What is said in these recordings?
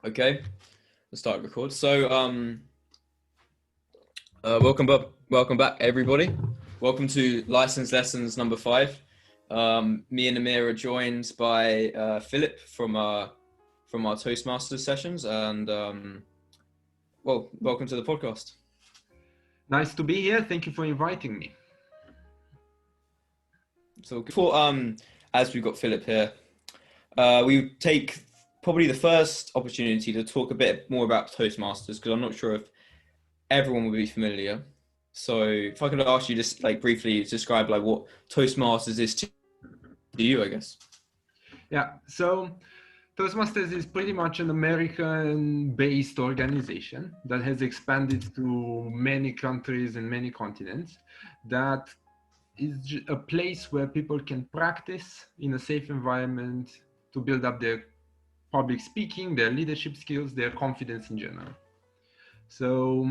Okay, let's start record. So, welcome back, everybody. Welcome to License Lessons number 5. Me and Amir are joined by Philip from our Toastmasters sessions, and welcome to the podcast. Nice to be here. Thank you for inviting me. So, as we've got Philip here, we take probably the first opportunity to talk a bit more about Toastmasters, because I'm not sure if everyone will be familiar. So if I could ask you just briefly describe what Toastmasters is to you, I guess. Yeah, so Toastmasters is pretty much an American-based organization that has expanded to many countries and many continents. That is a place where people can practice in a safe environment to build up their public speaking, their leadership skills, their confidence in general. So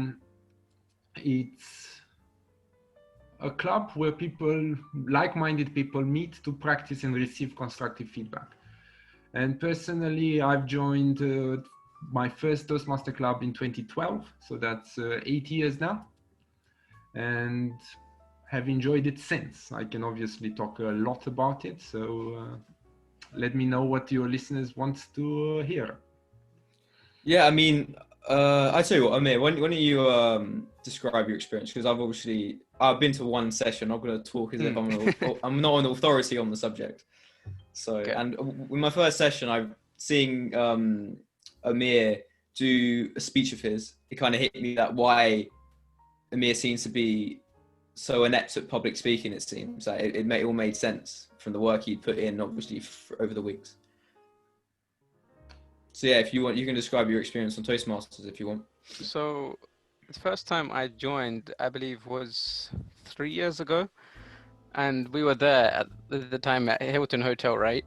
it's a club where like-minded people meet to practice and receive constructive feedback. And personally, I've joined my first Toastmaster club in 2012, so that's 8 years now, and have enjoyed it since. I can obviously talk a lot about it, so let me know what your listeners want to hear. Yeah, I mean, I tell you what, Amir, why don't you describe your experience? Because I've been to one session. I'm going to talk as if I'm not an authority on the subject. So, okay. And with my first session, I'm seeing Amir do a speech of his. It kind of hit me that why Amir seems to be so inept at public speaking. It seems like it all made sense from the work he'd put in, obviously, over the weeks. So yeah, if you want, you can describe your experience on Toastmasters if you want. So the first time I joined, I believe, was 3 years ago, and we were there at the time at Hilton Hotel, right?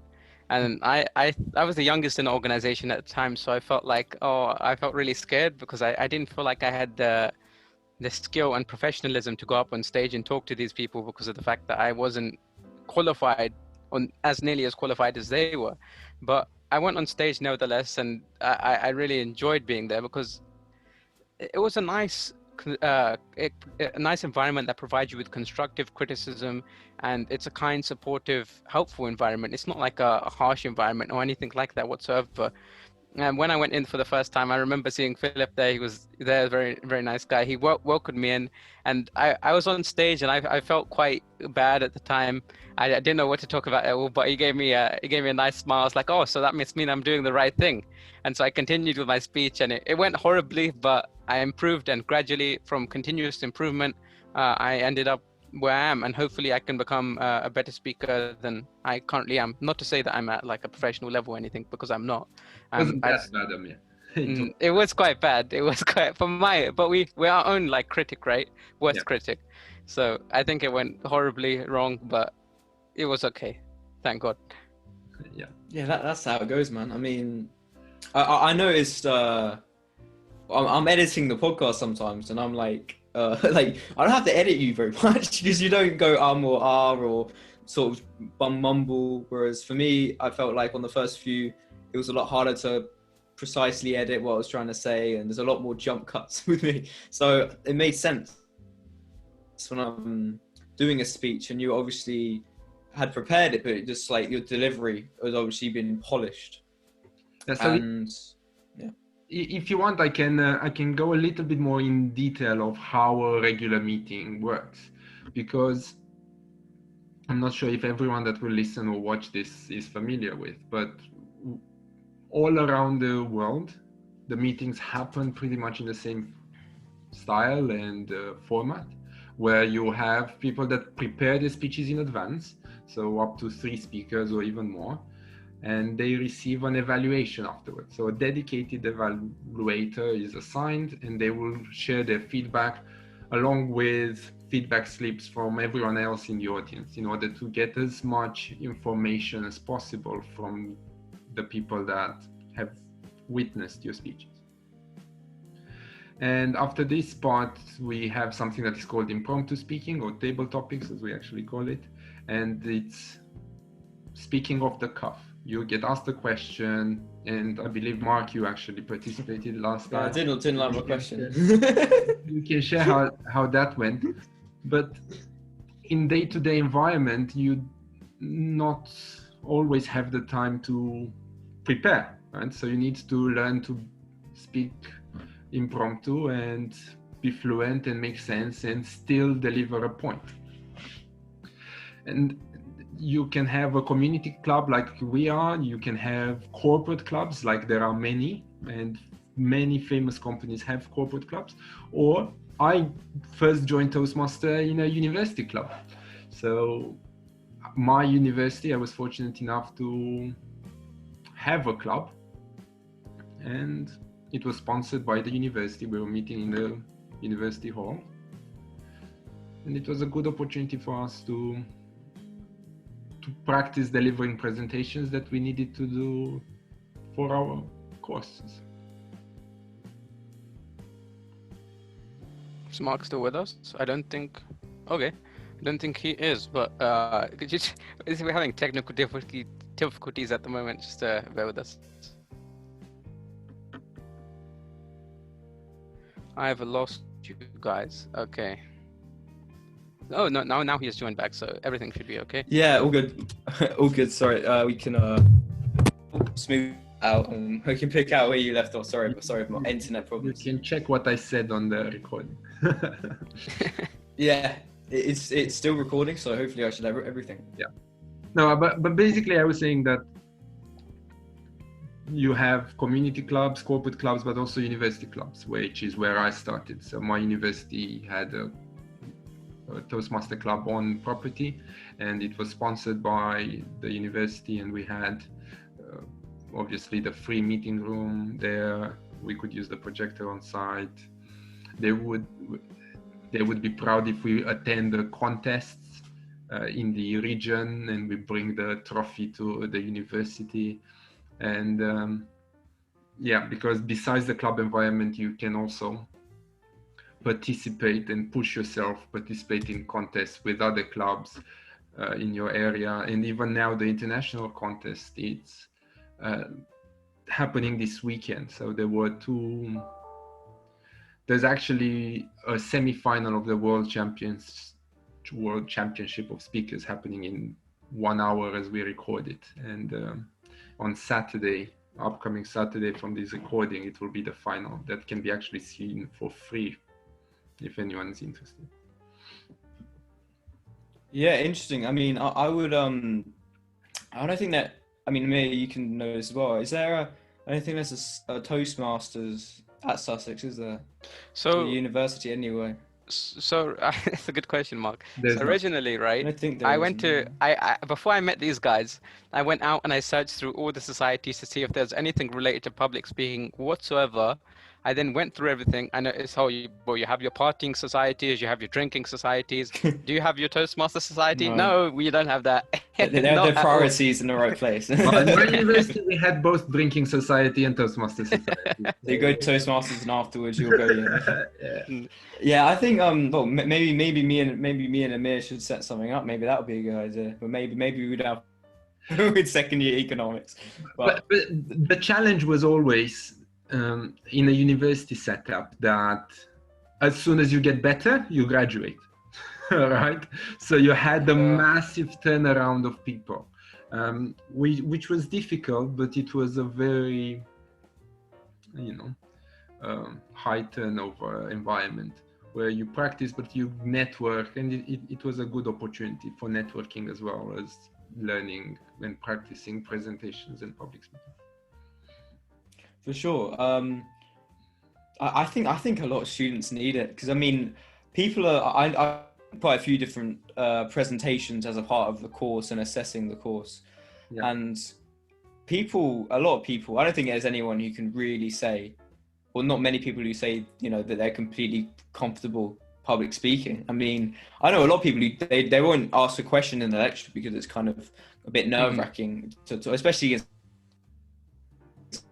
And I was the youngest in the organization at the time, so I felt really scared because I didn't feel like I had the skill and professionalism to go up on stage and talk to these people because of the fact that I wasn't qualified, as nearly as qualified as they were. But I went on stage nevertheless, and I really enjoyed being there because it was a nice environment that provides you with constructive criticism, and it's a kind, supportive, helpful environment. It's not like a harsh environment or anything like that whatsoever. And when I went in for the first time, I remember seeing Philip there. He was there, very, very nice guy. He welcomed me in, and I was on stage, and I felt quite bad at the time. I didn't know what to talk about at all, but he gave me a nice smile. I was like, oh, so that must mean I'm doing the right thing. And so I continued with my speech, and it went horribly, but I improved, and gradually, from continuous improvement, I ended up where I am, and hopefully I can become a better speaker than I currently am. Not to say that I'm at like a professional level or anything, because I'm not. It was quite bad. It was quite but we're our own critic, right? Worst critic. So I think it went horribly wrong, but it was okay. Thank God. Yeah, that's how it goes, man. I mean, I noticed I'm editing the podcast sometimes, and I'm like I don't have to edit you very much because you don't go or or sort of mumble. Whereas for me, I felt like on the first few, it was a lot harder to precisely edit what I was trying to say, and there's a lot more jump cuts with me. So it made sense when I'm doing a speech, and you obviously had prepared it, but it just your delivery has obviously been polished. If you want, I can go a little bit more in detail of how a regular meeting works, because I'm not sure if everyone that will listen or watch this is familiar with, but all around the world, the meetings happen pretty much in the same style and format, where you have people that prepare the speeches in advance, so up to 3 speakers or even more, and they receive an evaluation afterwards. So a dedicated evaluator is assigned, and they will share their feedback along with feedback slips from everyone else in the audience in order to get as much information as possible from the people that have witnessed your speeches. And after this part, we have something that is called impromptu speaking, or table topics as we actually call it. And it's speaking off the cuff. You get asked a question, and I believe Mark, you actually participated last Yeah, I time. didn't like my question. You can share how that went, but in day-to-day environment, you not always have the time to prepare, right? So you need to learn to speak impromptu and be fluent and make sense and still deliver a point. And you can have a community club like we are, you can have corporate clubs like there are many, and many famous companies have corporate clubs. Or I first joined Toastmaster in a university club. So my university, I was fortunate enough to have a club, and it was sponsored by the university. We were meeting in the university hall, and it was a good opportunity for us to practice delivering presentations that we needed to do for our courses. Is Mark still with us? I don't think. Okay, I don't think he is. But we're having technical difficulties at the moment. Just bear with us. I have lost you guys. Okay. Oh no! Now he has joined back, so everything should be okay. Yeah, all good. All good. Sorry, we can smooth out and we can pick out where you left off. Sorry for my internet problems. You can check what I said on the recording. Yeah, it's still recording, so hopefully I should have everything. Yeah. No, but basically I was saying that you have community clubs, corporate clubs, but also university clubs, which is where I started. So my university had a Toastmaster club on property, and it was sponsored by the university, and we had obviously the free meeting room there. We could use the projector on site. They would be proud if we attend the contests in the region, and we bring the trophy to the university. And yeah, because besides the club environment, you can also participate and push yourself, participate in contests with other clubs in your area. And even now the international contest, it's happening this weekend. So there's actually a semi-final of the World Championship of Speakers happening in 1 hour as we record it. And on Saturday, upcoming Saturday from this recording, it will be the final that can be actually seen for free if anyone is interested. Yeah, interesting. I mean, I would I don't think that, I mean, maybe you can know this as well. Is there I don't think there's a Toastmasters at Sussex, is there? So the university anyway. So it's a good question, Mark. There's So originally, right? I think there I is, went to no. I before I met these guys, I went out and I searched through all the societies to see if there's anything related to public speaking whatsoever. I then went through everything. I noticed how you have your partying societies, you have your drinking societies. Do you have your Toastmaster society? No, we don't have that. They have Not their at all. priorities in the right place. Well, in my university, we had both drinking society and Toastmaster society. So you go to Toastmasters and afterwards you'll go. Yeah. Yeah, I think well maybe me and Amir should set something up. Maybe that would be a good idea. But maybe we'd have with second year economics. But the challenge was always in a university setup that as soon as you get better, you graduate, right? So you had a massive turnaround of people, which was difficult, but it was a very, high turnover environment where you practice, but you network, and it was a good opportunity for networking as well as learning and practicing presentations and public speaking. For sure. I think a lot of students need it because I mean, people I quite a few different presentations as a part of the course and assessing the course, and a lot of people. I don't think there's anyone who can really say, well, not many people who say that they're completely comfortable public speaking. I mean, I know a lot of people who they won't ask a question in the lecture because it's kind of a bit nerve-wracking to especially against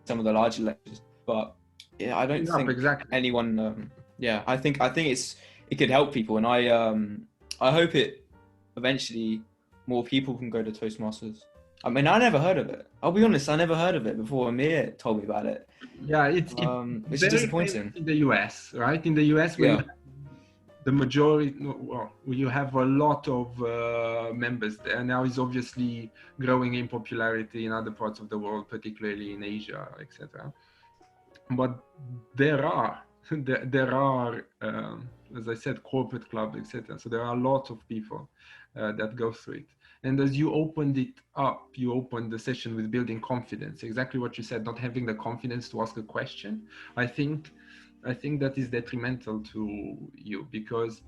some of the larger lectures, but yeah, I don't think anyone. I think it could help people, and I hope it eventually more people can go to Toastmasters. I mean, I never heard of it. I'll be honest, I never heard of it before Amir told me about it. Yeah, it's Which is very famous disappointing. in the US, right? In the US, where Yeah. the majority, well, you have a lot of members there. Now it's obviously growing in popularity in other parts of the world, particularly in Asia, etc. But there are there are, as I said, corporate clubs, etc. So there are a lot of people that go through it. And as you opened it up, you opened the session with building confidence. Exactly what you said, not having the confidence to ask a question. I think that is detrimental to you, because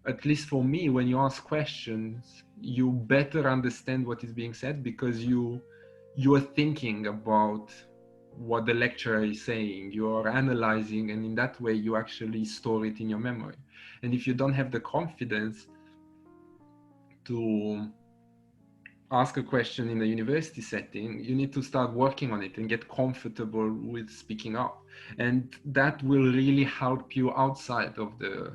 at least for me, when you ask questions, you better understand what is being said, because you are thinking about what the lecturer is saying, you are analyzing, and in that way you actually store it in your memory. And if you don't have the confidence to ask a question in a university setting, you need to start working on it and get comfortable with speaking up. And that will really help you outside of the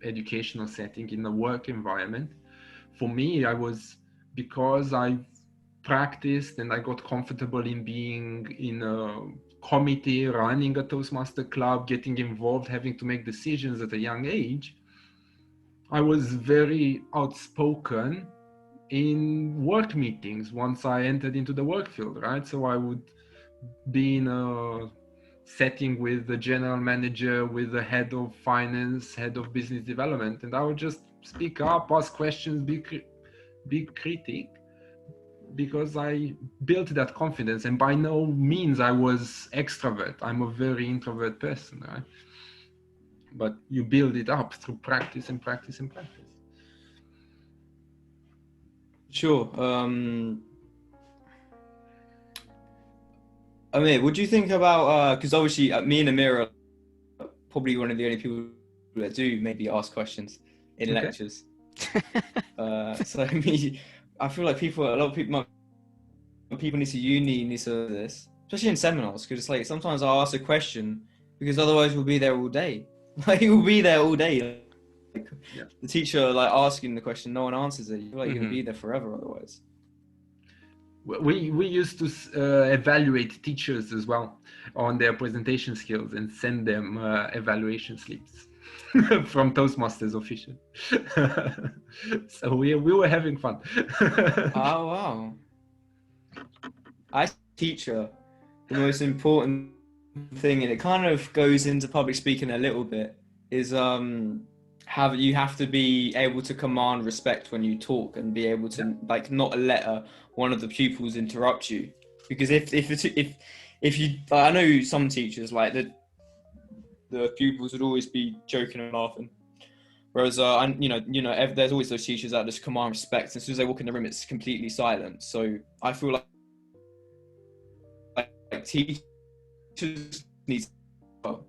educational setting, in the work environment. For me, because I practiced and I got comfortable in being in a committee, running a Toastmaster club, getting involved, having to make decisions at a young age, I was very outspoken in work meetings once I entered into the work field, right? So I would be in a setting with the general manager, with the head of finance, head of business development, and I would just speak up, ask questions, be critic, because I built that confidence. And by no means I was extrovert. I'm a very introvert person, right? But you build it up through practice and practice and practice. Sure. Amir, what do you think about, because obviously me and Amir are probably one of the only people that do maybe ask questions in lectures. So I feel like a lot of people need to need to this, especially in seminars, because it's like sometimes I'll ask a question because otherwise we'll be there all day. Like we'll be there all day. Like, the teacher like asking the question, no one answers it. You feel like you're gonna be there forever otherwise. We used to evaluate teachers as well on their presentation skills and send them evaluation slips from Toastmasters official. So we were having fun. Oh wow! As a teacher, the most important thing, and it kind of goes into public speaking a little bit, is how you have to be able to command respect when you talk and be able to like not let one of the pupils interrupt you, because if you, I know some teachers like the pupils would always be joking and laughing, whereas there's always those teachers that just command respect, and as soon as they walk in the room it's completely silent. So I feel like teachers need to,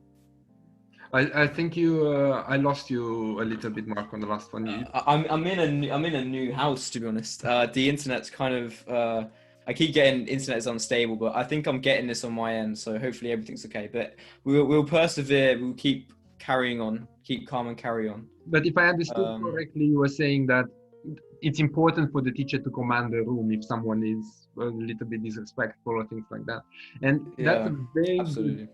I think I lost you a little bit, Mark, on the last one. I'm in a new house, to be honest. The internet's kind of I keep getting internet's unstable, but I think I'm getting this on my end, so hopefully everything's okay. But we'll persevere. We'll keep carrying on, keep calm and carry on. But if I understood correctly, you were saying that it's important for the teacher to command the room if someone is a little bit disrespectful or things like that. And that's a very absolutely.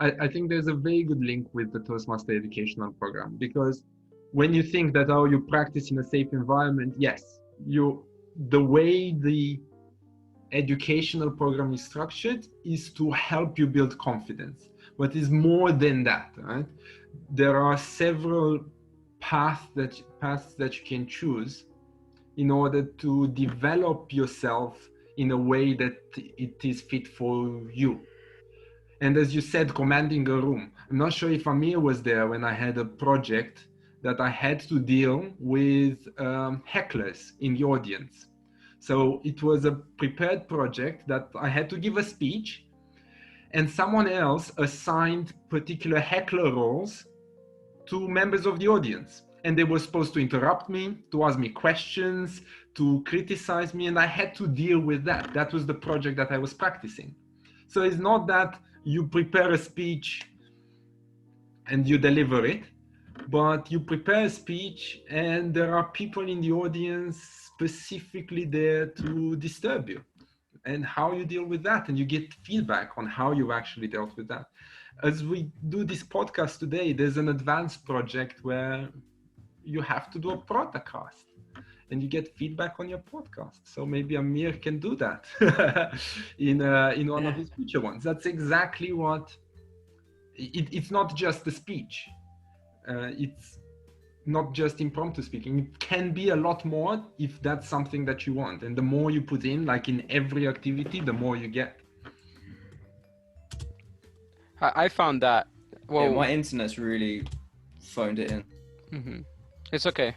I think there's a very good link with the Toastmaster educational program, because when you think that, oh, you practice in a safe environment, yes, the way the educational program is structured is to help you build confidence, but it's more than that, right? There are several paths that you can choose in order to develop yourself in a way that it is fit for you. And as you said, commanding a room. I'm not sure if Amir was there when I had a project that I had to deal with hecklers in the audience. So it was a prepared project that I had to give a speech, and someone else assigned particular heckler roles to members of the audience. And they were supposed to interrupt me, to ask me questions, to criticize me, and I had to deal with that. That was the project that I was practicing. So it's not that you prepare a speech and you deliver it, but you prepare a speech and there are people in the audience specifically there to disturb you, and how you deal with that, and you get feedback on how you actually dealt with that. As we do this podcast today, there's an advanced project where you have to do a podcast and you get feedback on your podcast. So maybe Amir can do that in one of his future ones. That's exactly what it's not just the speech. It's not just impromptu speaking. It can be a lot more if that's something that you want. And the more you put in, like in every activity, the more you get. I found that, well, Yeah, my internet's really phoned it in. Mm-hmm. It's okay.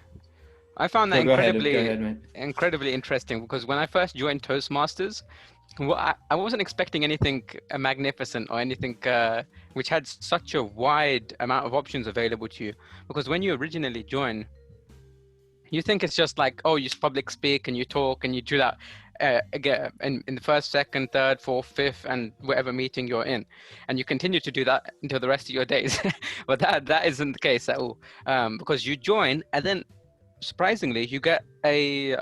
I found that Go ahead, mate. incredibly interesting, because when I first joined Toastmasters, well, I wasn't expecting anything magnificent or anything which had such a wide amount of options available to you. Because when you originally join, you think it's just like, oh, you public speak and you talk and you do that again in the first, second, third, fourth, fifth, and whatever meeting you're in, and you continue to do that until the rest of your days. But that isn't the case at all, because you join and then surprisingly you get a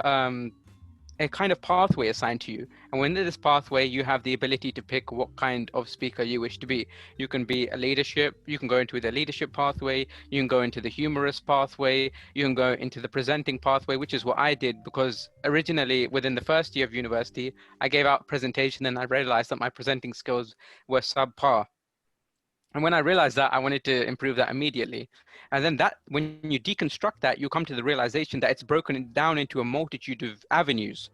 kind of pathway assigned to you, and within this pathway you have the ability to pick what kind of speaker you wish to be. You can be a leadership, you can go into the leadership pathway, you can go into the humorous pathway, you can go into the presenting pathway, which is what I did, because originally within the first year of university I gave out presentation and I realized that my presenting skills were subpar. And when I realized that, I wanted to improve that immediately. And then that, when you deconstruct that, you come to the realization that it's broken down into a multitude of avenues,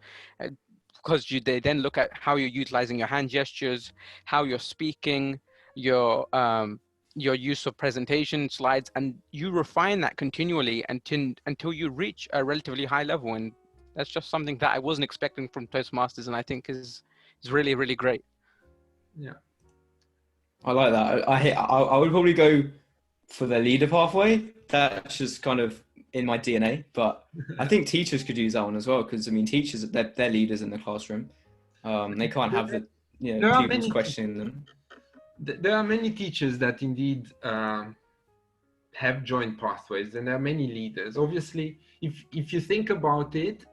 because they then look at how you're utilizing your hand gestures, how you're speaking, your use of presentation slides, and you refine that continually until you reach a relatively high level. And that's just something that I wasn't expecting from Toastmasters, and I think is really, really great. Yeah. I like that. I would probably go for the leader pathway. That's just kind of in my DNA. But I think teachers could use that one as well, because I mean, teachers, they're leaders in the classroom. They can't have the pupils questioning them. There are many teachers that indeed have joined pathways, and there are many leaders. Obviously, if you think about it,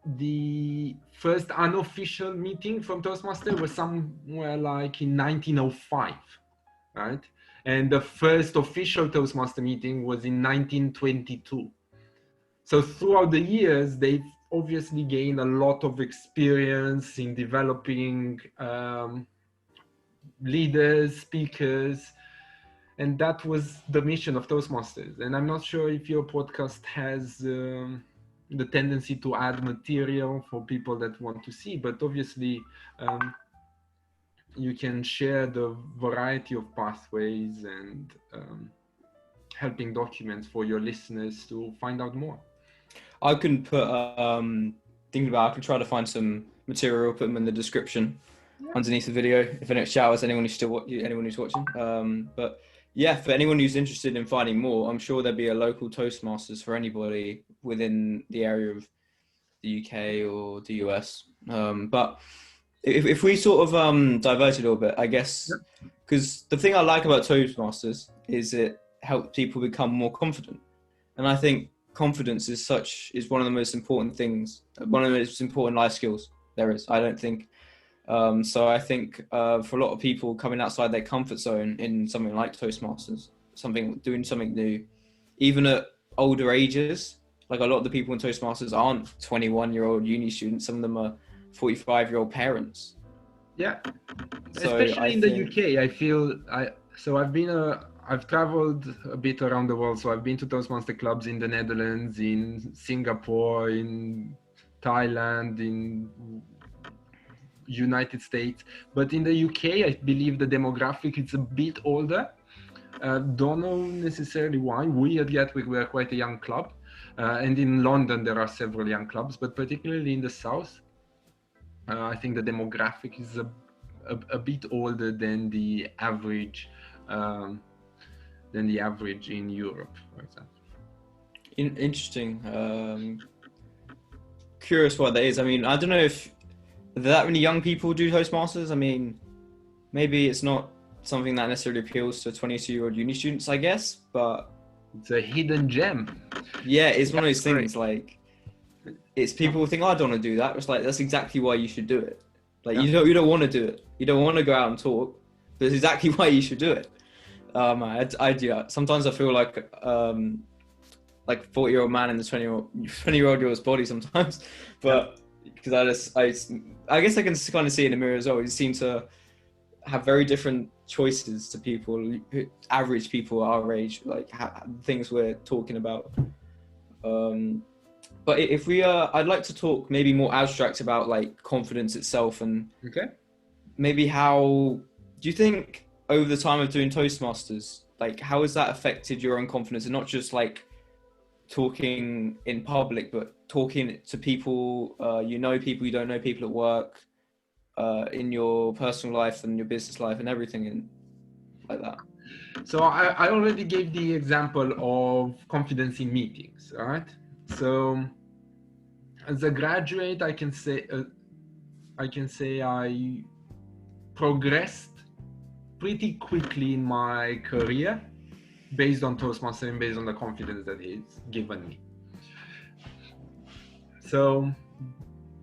the first unofficial meeting from Toastmaster was somewhere like in 1905, right? And the first official Toastmaster meeting was in 1922. So throughout the years, they've obviously gained a lot of experience in developing leaders, speakers, and that was the mission of Toastmasters. And I'm not sure if your podcast has the tendency to add material for people that want to see, but obviously you can share the variety of pathways and helping documents for your listeners to find out more. I can put thinking about, I can try to find some material, put them in the description underneath the video if anyone showers anyone who's watching. But yeah, for anyone who's interested in finding more, I'm sure there'll be a local Toastmasters for anybody within the area of the UK or the US. But if we sort of divert a little bit, I guess, because the thing I like about Toastmasters is it helps people become more confident. And I think confidence is one of the most important things, one of the most important life skills there is, I don't think. So I think for a lot of people coming outside their comfort zone in something like Toastmasters, doing something new, even at older ages, like a lot of the people in Toastmasters aren't 21-year-old uni students. Some of them are 45-year-old parents. Yeah, so especially in the UK, I feel I've traveled a bit around the world. So I've been to Toastmaster clubs in the Netherlands, in Singapore, in Thailand, in United States, but in the UK, I believe the demographic is a bit older. Don't know necessarily why. We at Gatwick were quite a young club, and in London there are several young clubs, but particularly in the south, I think the demographic is a bit older than the average in Europe, for example. Interesting. Curious why that is. I mean, I don't know if that many young people do Toastmasters. I mean, maybe it's not something that necessarily appeals to 22-year-old uni students, I guess, but it's a hidden gem. Yeah, it's one of those things, like, it's people who think, I don't want to do that. It's like, that's exactly why you should do it. Like, you don't want to do it. You don't want to go out and talk. But it's exactly why you should do it. I do. Sometimes I feel like a 40-year-old man in the 20-year-old body sometimes. But because I guess I can kind of see in the mirror as well. You seem to have very different choices to people, average people our age, like things we're talking about. But if we I'd like to talk maybe more abstract about like confidence itself, and maybe how do you think over the time of doing Toastmasters, like how has that affected your own confidence, and not just like talking in public, but talking to people, people you don't know, people at work, in your personal life and your business life and everything, and like that. So I already gave the example of confidence in meetings, right? So as a graduate, I can say I progressed pretty quickly in my career based on Toastmaster and based on the confidence that it's given me. So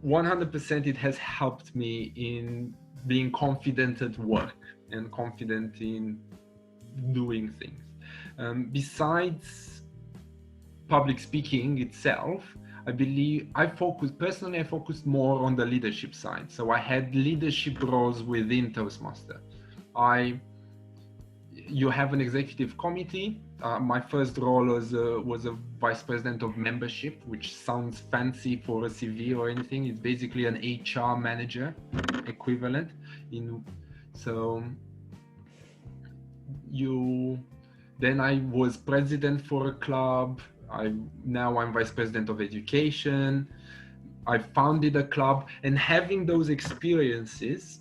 100% it has helped me in being confident at work and confident in doing things. Besides public speaking itself, I believe I focused more on the leadership side. So I had leadership roles within Toastmaster. You have an executive committee. My first role was a vice president of membership, which sounds fancy for a CV or anything. It's basically an HR manager equivalent. Then I was president for a club. Now I'm vice president of education. I founded a club, and having those experiences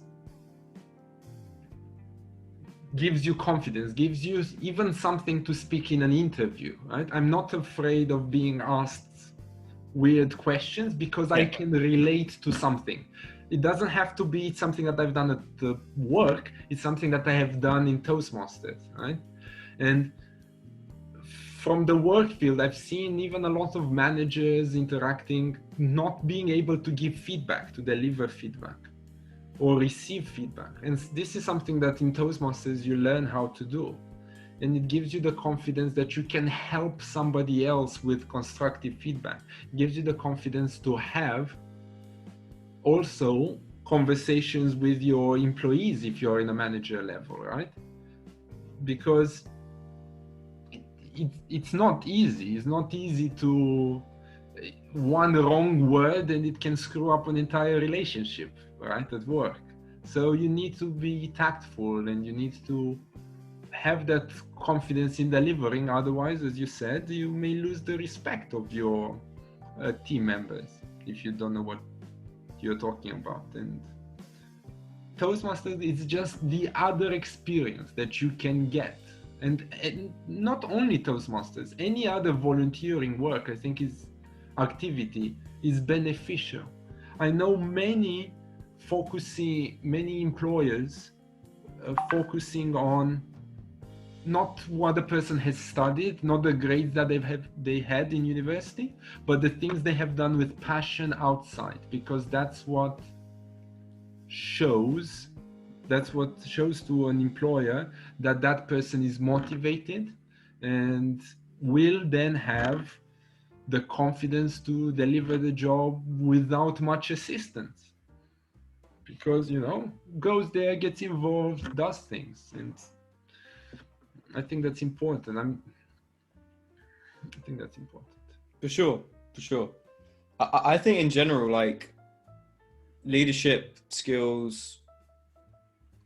gives you confidence, gives you even something to speak in an interview, right? I'm not afraid of being asked weird questions because I can relate to something. It doesn't have to be something that I've done at the work. It's something that I have done in Toastmasters, right? And from the work field, I've seen even a lot of managers interacting, not being able to give feedback, to deliver feedback or receive feedback. And this is something that in Toastmasters you learn how to do. And it gives you the confidence that you can help somebody else with constructive feedback. It gives you the confidence to have also conversations with your employees if you're in a manager level, right? Because it's not easy. It's not easy to one wrong word and it can screw up an entire relationship, right, at work. So you need to be tactful and you need to have that confidence in delivering. Otherwise, as you said, you may lose the respect of your team members if you don't know what you're talking about. And Toastmasters is just the other experience that you can get. And not only Toastmasters, any other volunteering work, I think, activity is beneficial. I know many employers focusing on not what the person has studied, not the grades that they had in university, but the things they have done with passion outside, because that's what shows to an employer that person is motivated and will then have the confidence to deliver the job without much assistance, because goes there, gets involved, does things. And I think that's important. I think that's important. For sure. I think in general, like leadership skills,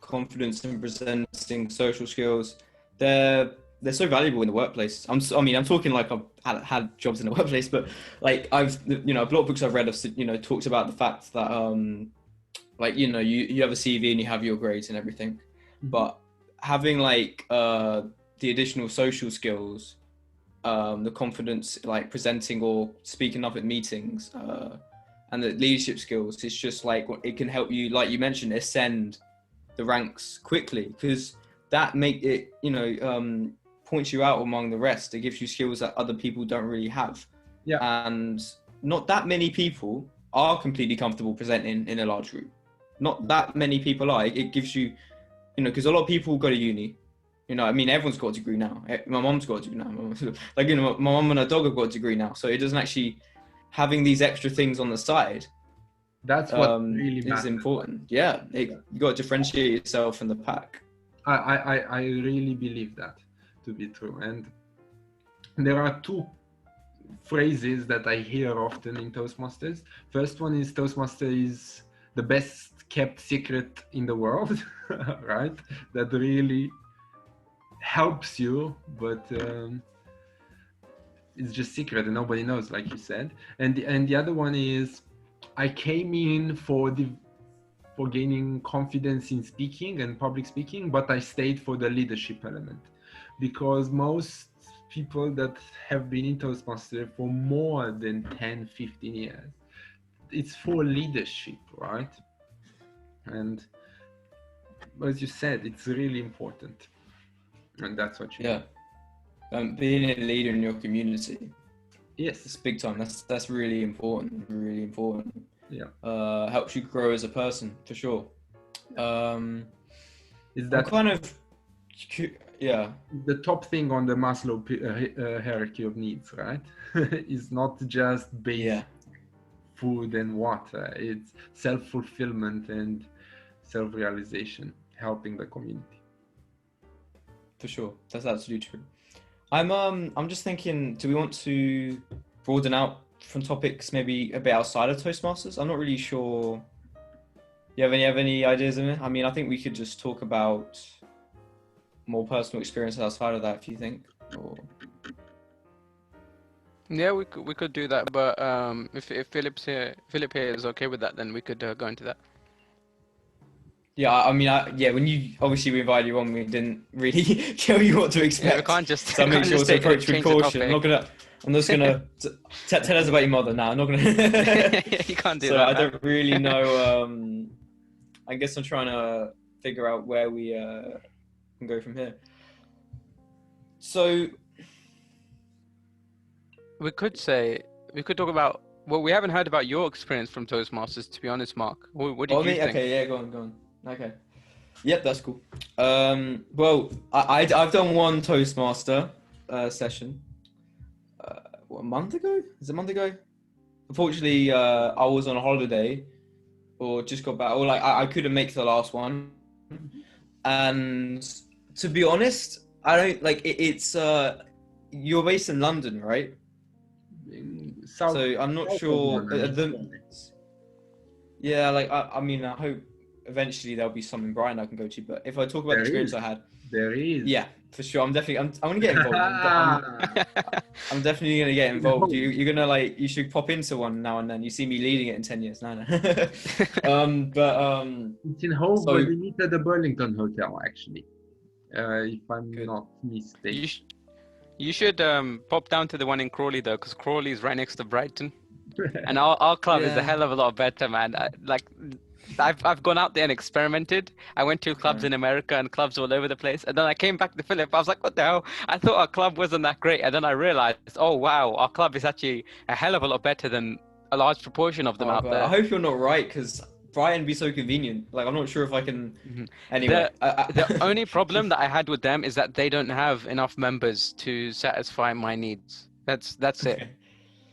confidence in presenting, social skills, they're so valuable in the workplace. I'm talking like I've had jobs in the workplace, but like I've blog books I've read have talked about the fact that you have a CV and you have your grades and everything, but having like the additional social skills, the confidence like presenting or speaking up at meetings, and the leadership skills, it's just like it can help you, like you mentioned, ascend the ranks quickly, because that make it points you out among the rest. It gives you skills that other people don't really have. And not that many people are completely comfortable presenting in a large group. Not that many people are. It gives you, because a lot of people go to uni. I mean, everyone's got a degree now. My mom's got a degree now. Like, my mom and her dog have got a degree now. So it doesn't actually, having these extra things on the side, that's what really is matters. important. Yeah, you got to differentiate yourself from the pack. I really believe that to be true. And there are two phrases that I hear often in Toastmasters. First one is Toastmaster is the best kept secret in the world, right? That really helps you, but it's just secret and nobody knows, like you said. And the other one is, I came in for gaining confidence in speaking and public speaking, but I stayed for the leadership element, because most people that have been in Toastmaster for more than 10, 15 years, it's for leadership, right? And as you said, it's really important. And that's what you being a leader in your community. Yes, it's big time. That's really important. Really important. Yeah. Helps you grow as a person for sure. Is that kind of the top thing on the Maslow hierarchy of needs, right? It's not just basic food and water. It's self-fulfillment and self-realization, helping the community. For sure, that's absolutely true. I'm just thinking, do we want to broaden out from topics maybe a bit outside of Toastmasters? I'm not really sure. You have any ideas in it? I mean, I think we could just talk about more personal experiences outside of that, if you think. Or... Yeah, we could do that, but if Philip here is okay with that, then we could go into that. Yeah, I mean, when we invited you on, we didn't really tell you what to expect. Yeah, we can't just. So make sure to approach with caution. I'm just gonna tell us about your mother now. I'm not gonna. You can't do so that. I don't really know. I guess I'm trying to figure out where we can go from here. So we could talk about. Well, we haven't heard about your experience from Toastmasters, to be honest, Mark. What do you think? Okay, yeah, go on. Okay. Yep, that's cool. Well, I've done one Toastmaster session. A month ago? Is it a month ago? Unfortunately, I was on a holiday, or just got back, or I couldn't make the last one. And to be honest, I don't it's. You're based in London, right? So I'm not sure. Yeah, I mean, I hope eventually there'll be some in Brighton I can go to. But if I talk about the experience I had, there is. Yeah, for sure. I'm gonna get involved. I'm definitely gonna get involved. You're gonna you should pop into one now and then. You see me leading it in 10 years. No. It's in Hove, but we meet at the Burlington Hotel, actually. If I'm not mistaken. You should pop down to the one in Crawley though, because Crawley is right next to Brighton, and our club is a hell of a lot better, man. I've gone out there and experimented. I went to clubs in America and clubs all over the place, and then I came back to Philip. I was like, what the hell? I thought our club wasn't that great, and then I realized, oh wow, our club is actually a hell of a lot better than a large proportion of them out there. I hope you're not right, because Brighton be so convenient. I'm not sure if I can. Anyway, the only problem that I had with them is that they don't have enough members to satisfy my needs. That's it.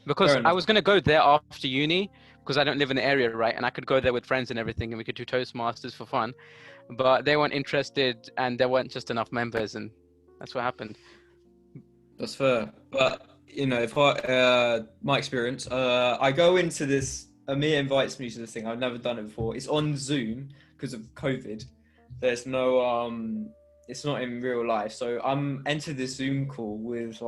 Because I was gonna go there after uni, because I don't live in the area, right? And I could go there with friends and everything, and we could do Toastmasters for fun. But they weren't interested, and there weren't just enough members, and that's what happened. That's fair. But if my experience, I go into this. Amir invites me to this thing. I've never done it before. It's on Zoom because of COVID. There's no it's not in real life. So I'm entered this Zoom call with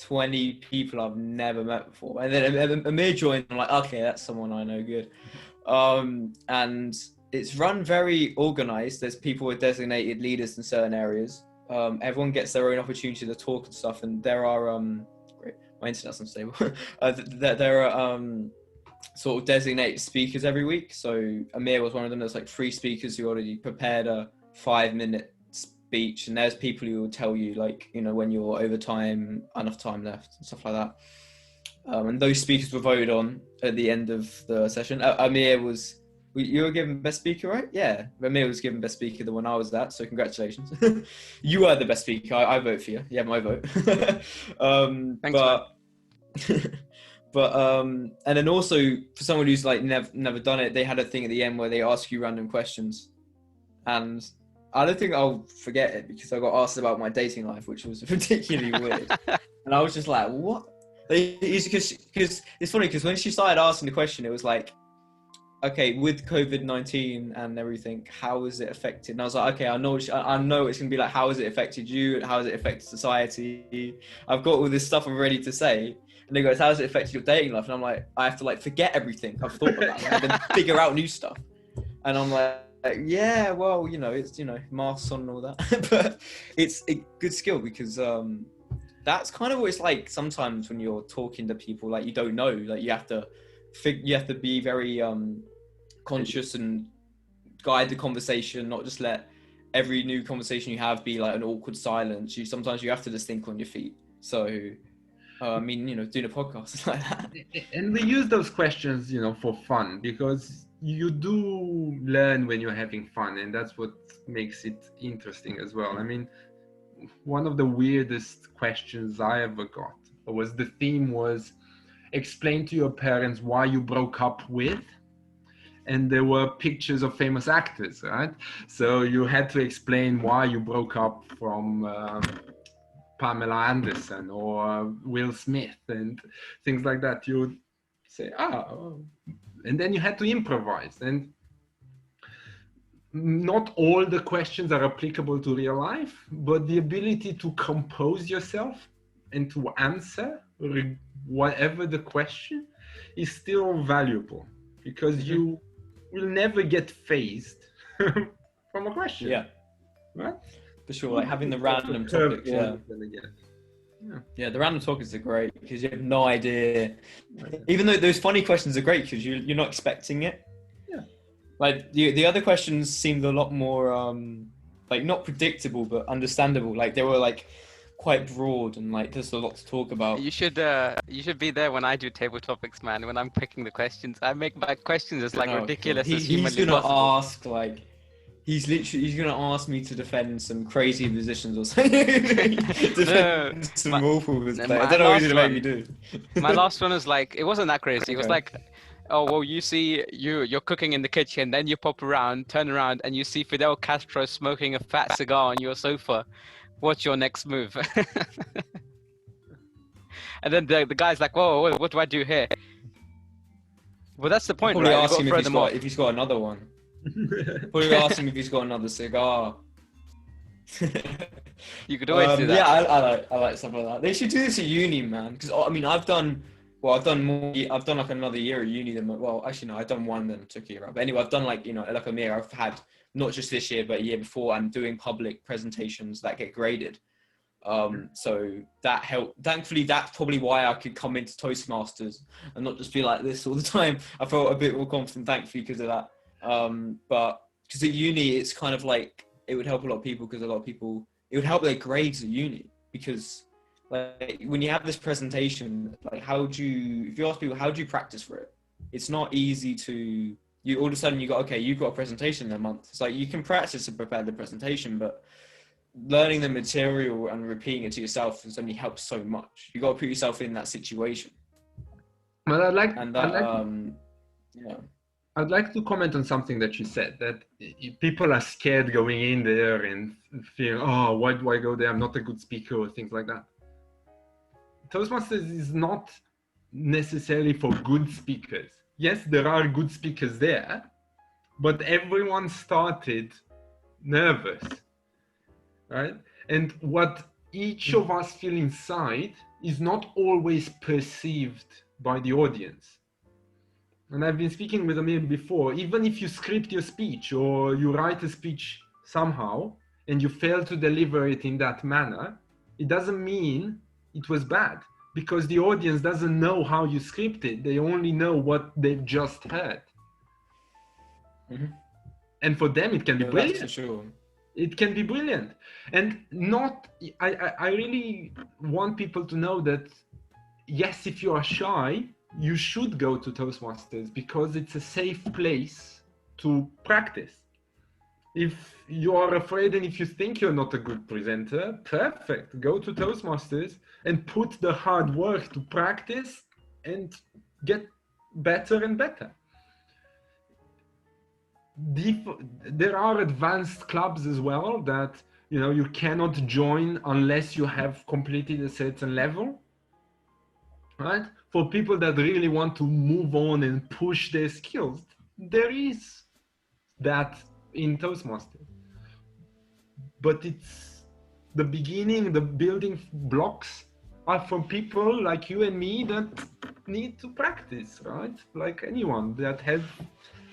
20 people I've never met before. And then Amir joined. I'm like, okay, that's someone I know good. And it's run very organized. There's people with designated leaders in certain areas. Everyone gets their own opportunity to talk and stuff. And there are great, my internet's unstable. There are sort of designated speakers every week. So Amir was one of them. There's 3 speakers who already prepared a 5-minute speech, and there's people who will tell you when you're over time, enough time left and stuff like that. And those speakers were voted on at the end of the session. Amir was, you were given best speaker, right? Yeah, Amir was given best speaker the one I was at, so congratulations. You were the best speaker. I vote for you. You have my vote. Thanks, And then also for someone who's like never done it, they had a thing at the end where they ask you random questions, and I don't think I'll forget it because I got asked about my dating life, which was particularly weird, and I was just like, what? Because it's funny because when she started asking the question, it was like, okay, with COVID-19 and everything, how is it affected? And I was like, okay, I know it's going to be like, how has it affected you? How has it affected society? I've got all this stuff I'm ready to say. And they go, how has it affected your dating life? And I'm like, I have to like forget everything I've thought about and then figure out new stuff. And I'm like, yeah, well, it's, masks on and all that. But it's a good skill because that's kind of what it's like sometimes when you're talking to people, like you don't know, like you have to be very conscious and guide the conversation, not just let every new conversation you have be like an awkward silence. Sometimes you have to just think on your feet. So doing a podcast like that. And we use those questions, for fun, because you do learn when you're having fun, and that's what makes it interesting as well. I mean, one of the weirdest questions I ever got was, the theme was, explain to your parents why you broke up with, and there were pictures of famous actors, right? So you had to explain why you broke up from Pamela Anderson or Will Smith and things like that. You would say, and then you had to improvise. And not all the questions are applicable to real life, but the ability to compose yourself and to answer whatever the question is still valuable, because you will never get phased from a question. Yeah, right? For sure. Like having the random topics. Yeah, the random topics are great because you have no idea. Even though those funny questions are great because you're not expecting it. Yeah. Like the other questions seemed a lot more like not predictable but understandable. Like they were like quite broad and like there's a lot to talk about. You should be there when I do table topics, man. When I'm picking the questions, I make my questions as like ridiculous as humanly possible. He's gonna ask like. He's gonna ask me to defend some crazy musicians or something. Some awful. I don't know what he's gonna make me do. My last one was like, it wasn't that crazy. Okay. It was like, oh well, you see, you're cooking in the kitchen, then you pop around, turn around, and you see Fidel Castro smoking a fat cigar on your sofa. What's your next move? And then the guy's like, whoa, what do I do here? Well, that's the point, probably right? Ask him if he's got another one. Probably ask him if he's got another cigar. You could always do that. Yeah, I like stuff like that. They should do this at uni, man. Because I mean, I've done more. I've done like another year at uni than actually no, I've done one then took a year out. But anyway, I've done like like a year. I've had not just this year but a year before. I'm doing public presentations that get graded. So that helped. Thankfully, that's probably why I could come into Toastmasters and not just be like this all the time. I felt a bit more confident, thankfully, because of that. But because at uni, it's kind of like it would help a lot of people because a lot of people, it would help their grades at uni because like when you have this presentation, like if you ask people, how do you practice for it? It's not easy to, all of a sudden you've got a presentation in a month. It's like you can practice and prepare the presentation, but learning the material and repeating it to yourself has only helped so much. You got to put yourself in that situation. Well, I'd like to comment on something that you said, that people are scared going in there and feeling, why do I go there? I'm not a good speaker or things like that. Toastmasters is not necessarily for good speakers. Yes, there are good speakers there, but everyone started nervous, right? And what each of us feel inside is not always perceived by the audience. And I've been speaking with Amir before, even if you script your speech or you write a speech somehow and you fail to deliver it in that manner, it doesn't mean it was bad, because the audience doesn't know how you script it. They only know what they've just heard. Mm-hmm. And for them, it can be brilliant. That's for sure. It can be brilliant. And I really want people to know that yes, if you are shy, you should go to Toastmasters because it's a safe place to practice. If you are afraid and if you think you're not a good presenter, perfect. Go to Toastmasters and put the hard work to practice and get better and better. There are advanced clubs as well that you cannot join unless you have completed a certain level, right? For people that really want to move on and push their skills, there is that in Toastmasters. But it's the beginning, the building blocks are for people like you and me that need to practice, right? Like anyone that has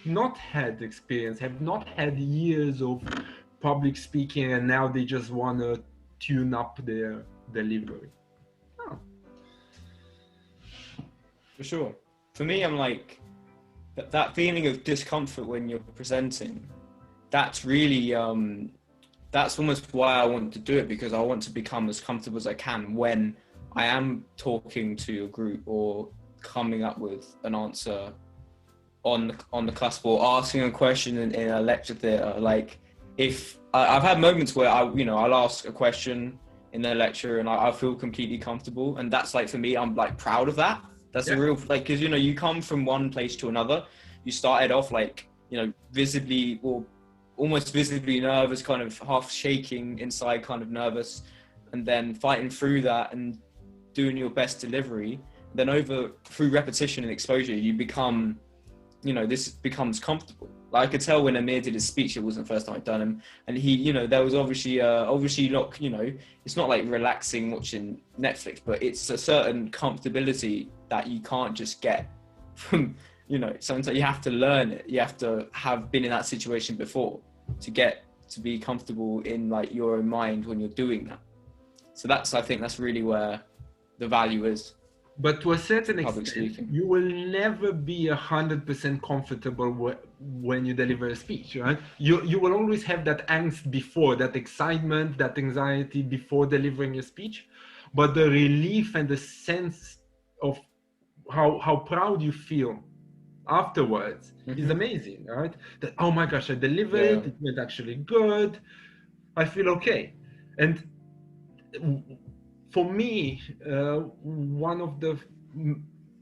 not had experience, have not had years of public speaking, and now they just want to tune up their delivery. Oh. For sure. For me, I'm like, that feeling of discomfort when you're presenting, that's really, that's almost why I want to do it, because I want to become as comfortable as I can when I am talking to a group or coming up with an answer on the cusp or asking a question in a lecture theatre. Like, if I've had moments where I'll ask a question in the lecture and I feel completely comfortable, and that's like, for me, I'm like proud of that. That's a real, like, because you come from one place to another. You started off like visibly or almost visibly nervous, kind of half shaking inside, kind of nervous, and then fighting through that and doing your best delivery. Then through repetition and exposure, you become, this becomes comfortable. Like, I could tell when Amir did his speech, it wasn't the first time I'd done him, and he, there was obviously not, it's not like relaxing watching Netflix, but it's a certain comfortability that you can't just get from, sometimes you have to learn it. You have to have been in that situation before to get to be comfortable in like your own mind when you're doing that. So I think that's really where the value is. But to a certain Public extent, speaking. you will never be 100% comfortable when you deliver a speech, right? You will always have that angst before, that excitement, that anxiety before delivering a speech. But the relief and the sense of how proud you feel afterwards is amazing, right? That, oh my gosh, I delivered it went actually good, I feel okay. And for me, one of the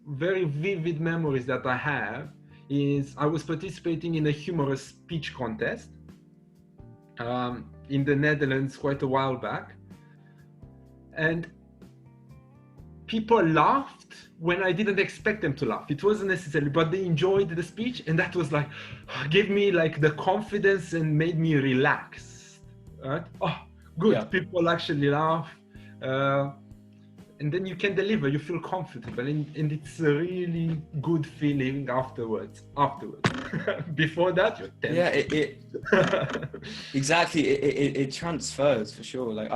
very vivid memories that I have is I was participating in a humorous speech contest in the Netherlands quite a while back, and people laughed when I didn't expect them to laugh. It wasn't necessarily, but they enjoyed the speech, and that was like, gave me like the confidence and made me relax. Right? Oh, good. Yeah. People actually laugh, and then you can deliver. You feel comfortable, and it's a really good feeling afterwards. Before that, you're tense. Yeah, exactly. It transfers for sure. Like,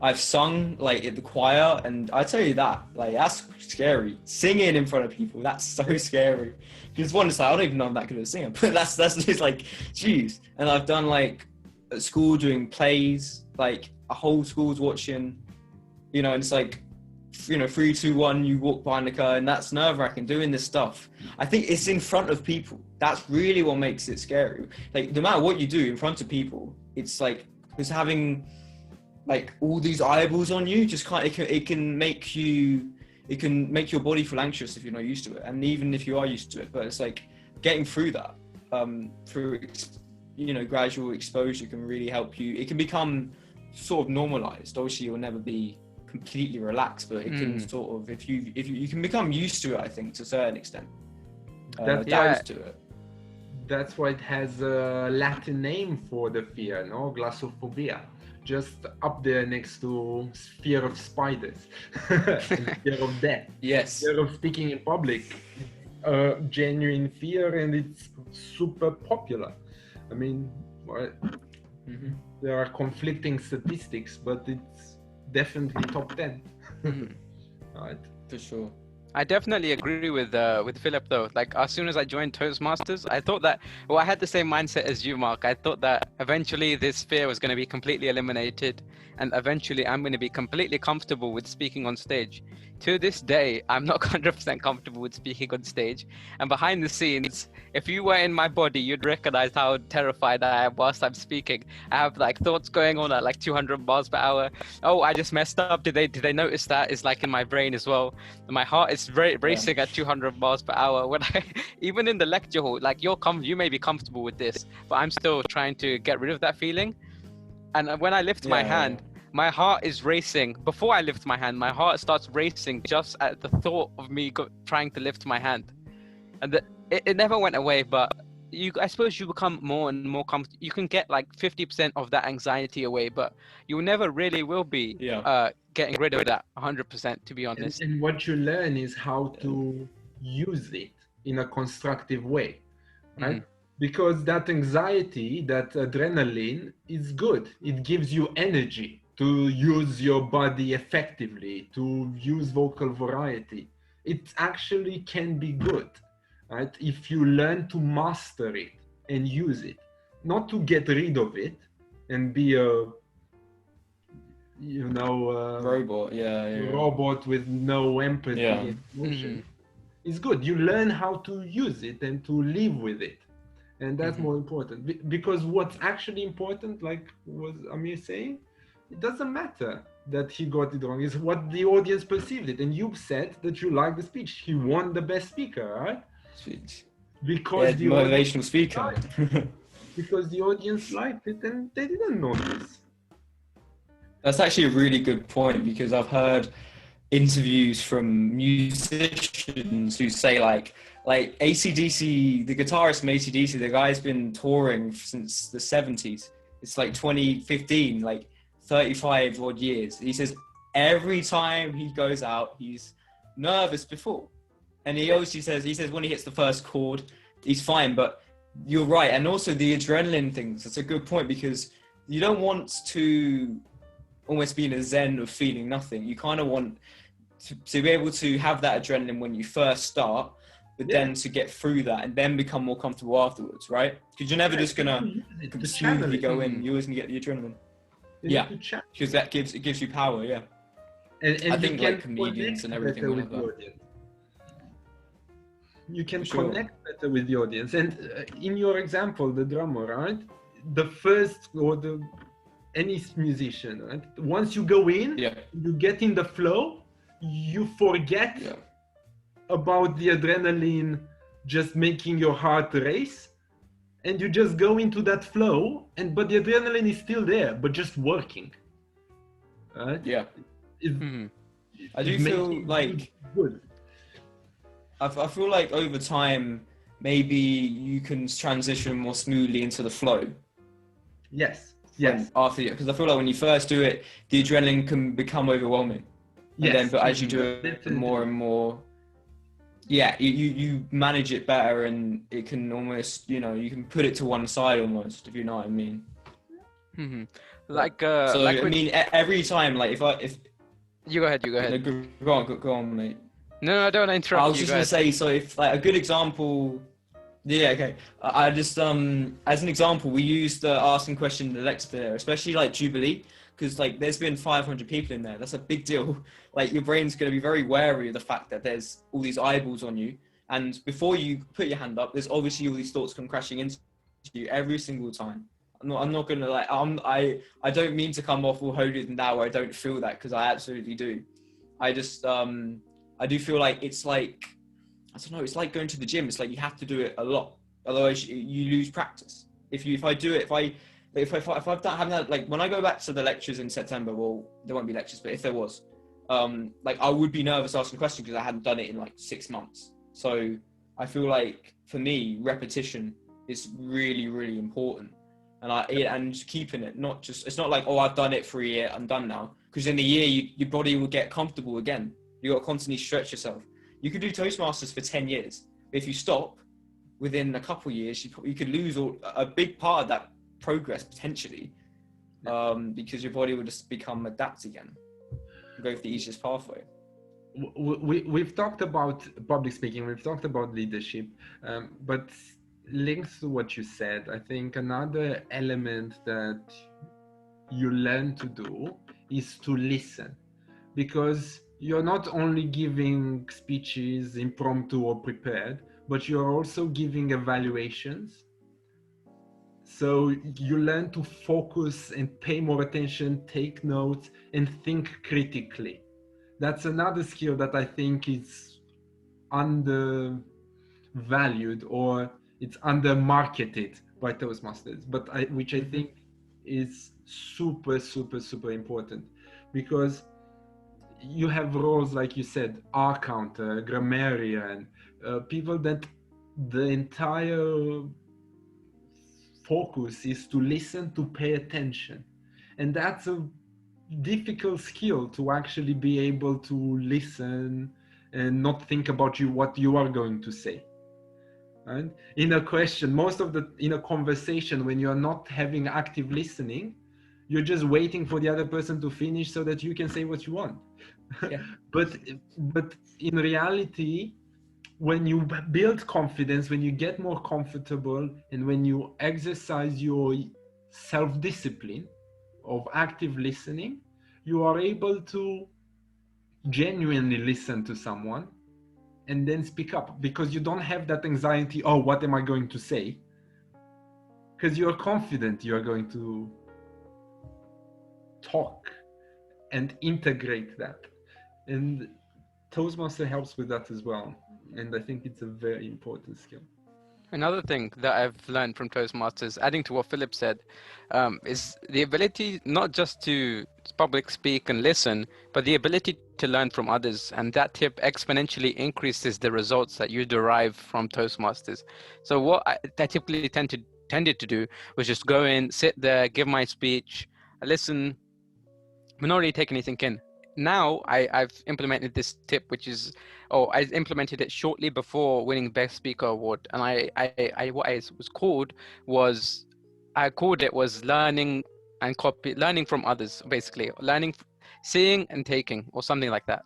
I've sung like at the choir, and I tell you that, like, that's scary. Singing in front of people, that's so scary. Because one, it's like, I don't even know I'm that good at a singer, but that's just like, geez. And I've done like at school doing plays, like a whole school's watching, and it's like, 3, 2, 1, you walk behind the curtain. That's nerve-wracking doing this stuff. I think it's in front of people. That's really what makes it scary. Like, no matter what you do in front of people, it's like, it's having like all these eyeballs on you, just it can make your body feel anxious if you're not used to it, and even if you are used to it. But it's like getting through that through gradual exposure can really help you. It can become sort of normalized. Obviously, you'll never be completely relaxed, but it can sort of, if you can become used to it, I think, to a certain extent. To it. That's why it has a Latin name for the fear, no? Glossophobia. Just up there next to fear of spiders, fear of death. Yes. Fear of speaking in public. Genuine fear, and it's super popular. I mean, there are conflicting statistics, but it's definitely top 10. Right. For sure. I definitely agree with Philip though. Like as soon as I joined Toastmasters, I thought that I had the same mindset as you, Mark. I thought that eventually this fear was going to be completely eliminated, and eventually I'm going to be completely comfortable with speaking on stage. To this day, I'm not 100% comfortable with speaking on stage, and behind the scenes, if you were in my body, you'd recognize how terrified I am whilst I'm speaking. I have like thoughts going on at like 200 miles per hour. Oh, I just messed up. Did they notice that? It's like in my brain as well. My heart is racing at 200 miles per hour when I even in the lecture hall, like you may be comfortable with this, but I'm still trying to get rid of that feeling. And when I lift my hand, my heart is racing. Before I lift my hand, my heart starts racing just at the thought of me trying to lift my hand. And it never went away, but I suppose you become more and more comfortable. You can get like 50% of that anxiety away, but you never really will be getting rid of that 100%, to be honest. And what you learn is how to use it in a constructive way, right? Because that anxiety, that adrenaline is good. It gives you energy to use your body effectively, to use vocal variety. It actually can be good, right? If you learn to master it and use it, not to get rid of it and be a robot, robot with no empathy and emotion. It's good. You learn how to use it and to live with it, and that's more important. Because what's actually important, like was Amir saying, it doesn't matter that he got it wrong. It's what the audience perceived it, and you said that you liked the speech. He won the best speaker, right? Speech. Because the motivational speaker. Because the audience liked it, and they didn't notice. That's actually a really good point, because I've heard interviews from musicians who say like AC/DC, the guitarist from AC/DC, the guy's been touring since the 70s. It's like 2015, like 35 odd years. He says every time he goes out, he's nervous before. And he obviously says when he hits the first chord, he's fine. But you're right. And also the adrenaline things, that's a good point, because you don't want to almost be in a zen of feeling nothing. You kind of want to be able to have that adrenaline when you first start, but then to get through that and then become more comfortable afterwards, right? Because you're never just gonna smoothly go in. You always gonna get the adrenaline. Because that gives you power. Yeah. And I think like comedians and everything will have that. You can connect better with the audience. And in your example, the drummer, right? The first any musician, right? Once you go in, you get in the flow, you forget about the adrenaline just making your heart race, and you just go into that flow, but the adrenaline is still there, but just working. Right? Yeah. I do feel like good. I feel like over time, maybe you can transition more smoothly into the flow. Yes. Because I feel like when you first do it, the adrenaline can become overwhelming. But as you do it more and more, you manage it better, and it can almost, you can put it to one side almost, if you know what I mean. Every time, like if you go ahead. Go on, mate. No, I don't interrupt you. I was just gonna say, so if like a good example. Yeah, okay. I just, as an example, we used the asking question in the lecture there, especially like Jubilee, because like there's been 500 people in there. That's a big deal. Like your brain's going to be very wary of the fact that there's all these eyeballs on you. And before you put your hand up, there's obviously all these thoughts come crashing into you every single time. I'm not going to like, I don't mean to come off all holier than thou where I don't feel that, because I absolutely do. I just, I do feel like it's like, I don't know, it's like going to the gym. It's like you have to do it a lot, otherwise you lose practice. If I've done having that, like when I go back to the lectures in September, well, there won't be lectures, but if there was, like I would be nervous asking questions because I hadn't done it in like 6 months. So I feel like for me, repetition is really, really important, and keeping it, it's not like, oh, I've done it for a year, I'm done now, because in a year your body will get comfortable again. You got to constantly stretch yourself. You could do Toastmasters for 10 years. If you stop within a couple of years, you could lose a big part of that progress potentially, because your body will just become adapt again and go for the easiest pathway. we've talked about public speaking, we've talked about leadership, but linked to what you said, I think another element that you learn to do is to listen, because you're not only giving speeches impromptu or prepared, but you're also giving evaluations. So you learn to focus and pay more attention, take notes, and think critically. That's another skill that I think is undervalued, or it's under marketed by Toastmasters, but which I think is super, super, super important, because you have roles like you said, R counter, grammarian, people that the entire focus is to listen, to pay attention. And that's a difficult skill, to actually be able to listen and not think about what you are going to say. Right? In a question, in a conversation, when you're not having active listening, you're just waiting for the other person to finish so that you can say what you want. Yeah. but in reality, when you build confidence, when you get more comfortable, and when you exercise your self-discipline of active listening, you are able to genuinely listen to someone and then speak up, because you don't have that anxiety, oh, what am I going to say? Because you're confident you are going to talk and integrate that. And Toastmaster helps with that as well. And I think it's a very important skill. Another thing that I've learned from Toastmasters, adding to what Philip said, is the ability not just to public speak and listen, but the ability to learn from others. And that tip exponentially increases the results that you derive from Toastmasters. So what I typically tended to do was just go in, sit there, give my speech, listen, but not really take anything in. Now I've implemented this tip, which is, I implemented it shortly before winning Best Speaker Award, and I called it was learning and learning from others, basically learning, seeing and taking, or something like that.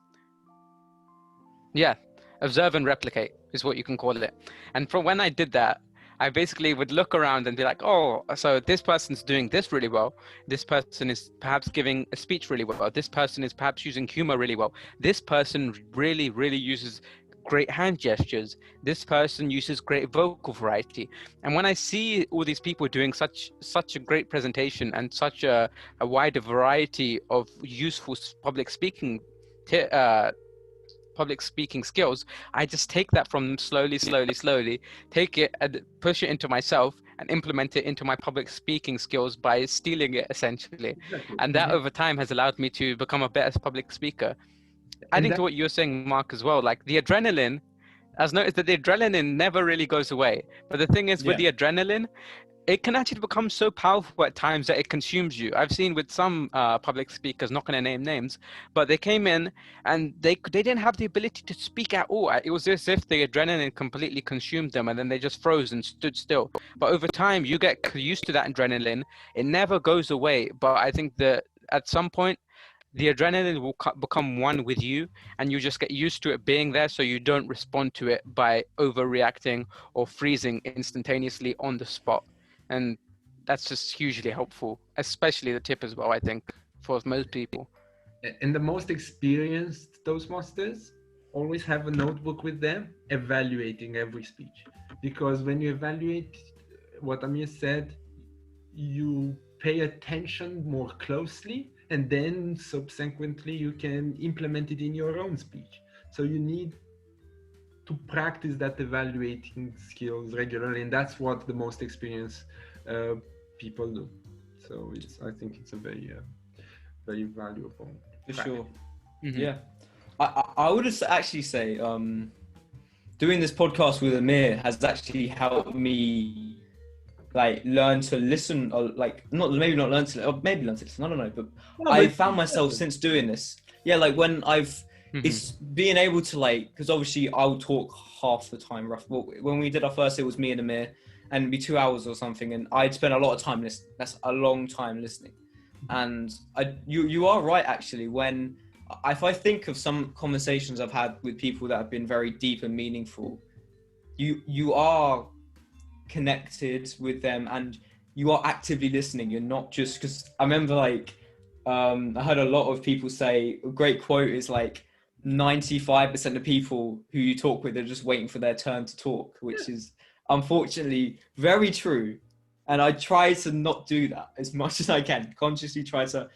Yeah, observe and replicate is what you can call it. And from when I did that, I basically would look around and be like, oh, so this person's doing this really well. This person is perhaps giving a speech really well. This person is perhaps using humor really well. This person really, really uses great hand gestures. This person uses great vocal variety. And when I see all these people doing such a great presentation and such a wider variety of useful public speaking skills, I just take that from them slowly, take it and push it into myself and implement it into my public speaking skills by stealing it, essentially. Exactly. And that over time has allowed me to become a better public speaker. Adding to what you were saying, Mark, as well, like the adrenaline, I've noticed that the adrenaline never really goes away. But the thing is, with the adrenaline, it can actually become so powerful at times that it consumes you. I've seen with some public speakers, not going to name names, but they came in and they didn't have the ability to speak at all. It was as if the adrenaline completely consumed them, and then they just froze and stood still. But over time, you get used to that adrenaline. It never goes away. But I think that at some point, the adrenaline will become one with you, and you just get used to it being there, so you don't respond to it by overreacting or freezing instantaneously on the spot. And that's just hugely helpful, especially the tip as well, I think, for most people. And the most experienced Toastmasters always have a notebook with them, evaluating every speech. Because when you evaluate what Amir said, you pay attention more closely, and then subsequently you can implement it in your own speech. So you need to practice that evaluating skills regularly, and that's what the most experienced people do. So I think it's a very valuable. For sure. Mm-hmm. Yeah. I would actually say doing this podcast with Amir has actually helped me learn to listen, or maybe learn to listen, I don't know, but I found myself since doing this, when it's being able to because obviously I'll talk half the time when we did our first, it was me and Amir, and it'd be 2 hours or something, and I'd spend a lot of time listening. That's a long time listening. And you are right, actually, when if I think of some conversations I've had with people that have been very deep and meaningful, you are connected with them and you are actively listening. You're not just, because I remember like I heard a lot of people say a great quote is like 95% of people who you talk with are just waiting for their turn to talk, which is unfortunately very true. And I try to not do that as much as I can, consciously try to.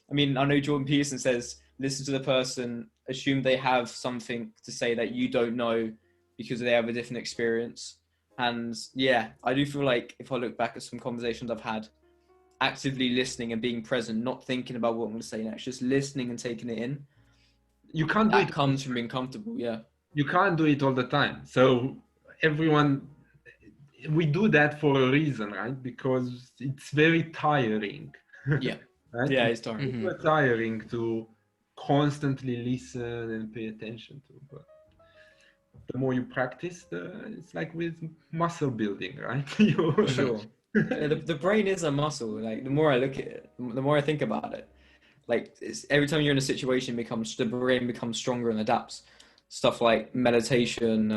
I mean, I know Jordan Peterson says listen to the person, assume they have something to say that you don't know because they have a different experience. And yeah, I do feel like if I look back at some conversations I've had, actively listening and being present, not thinking about what I'm going to say next, just listening and taking it in. You can't do That it. comes from being comfortable. Yeah. You can't do it all the time. So everyone, we do that for a reason, right? Because it's very tiring. Yeah. Right? Yeah, it's tiring. Mhm. Super tiring to constantly listen and pay attention to. But the more you practice, it's like with muscle building, right? For sure. Yeah, the brain is a muscle. Like the more I look at it, the more I think about it, like every time you're in a situation, the brain becomes stronger and adapts. Stuff like meditation,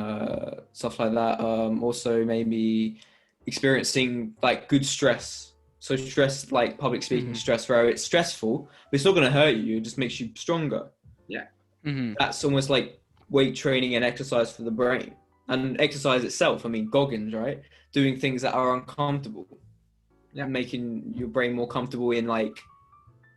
stuff like that. Also maybe experiencing like good stress. So stress, like public speaking stress, where it's stressful, but it's not going to hurt you. It just makes you stronger. Yeah. That's almost like weight training and exercise for the brain. And exercise itself, I mean, Goggins, right? Doing things that are uncomfortable. Yeah. Making your brain more comfortable in like,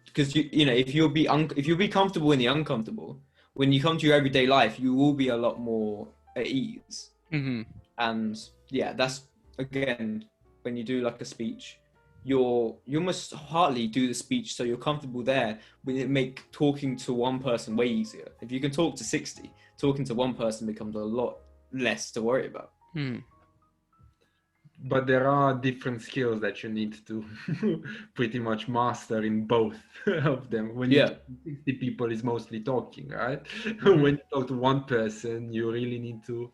because you know, if you'll be comfortable in the uncomfortable, when you come to your everyday life, you will be a lot more at ease. And yeah, that's again, when you do like a speech, you must hardly do the speech so you're comfortable there. When it make talking to one person way easier. If you can talk to 60, talking to one person becomes a lot less to worry about. But there are different skills that you need to pretty much master in both of them. When you talk to 60 people, is mostly talking, right? When you talk to one person, you really need to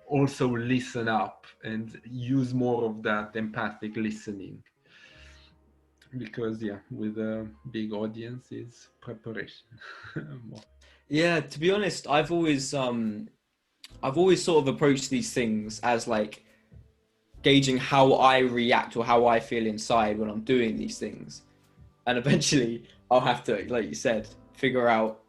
also listen up and use more of that empathic listening. Because yeah, with a big audience is preparation. Yeah, to be honest, I've always sort of approached these things as like gauging how I react or how I feel inside when I'm doing these things. And eventually I'll have to, like you said, figure out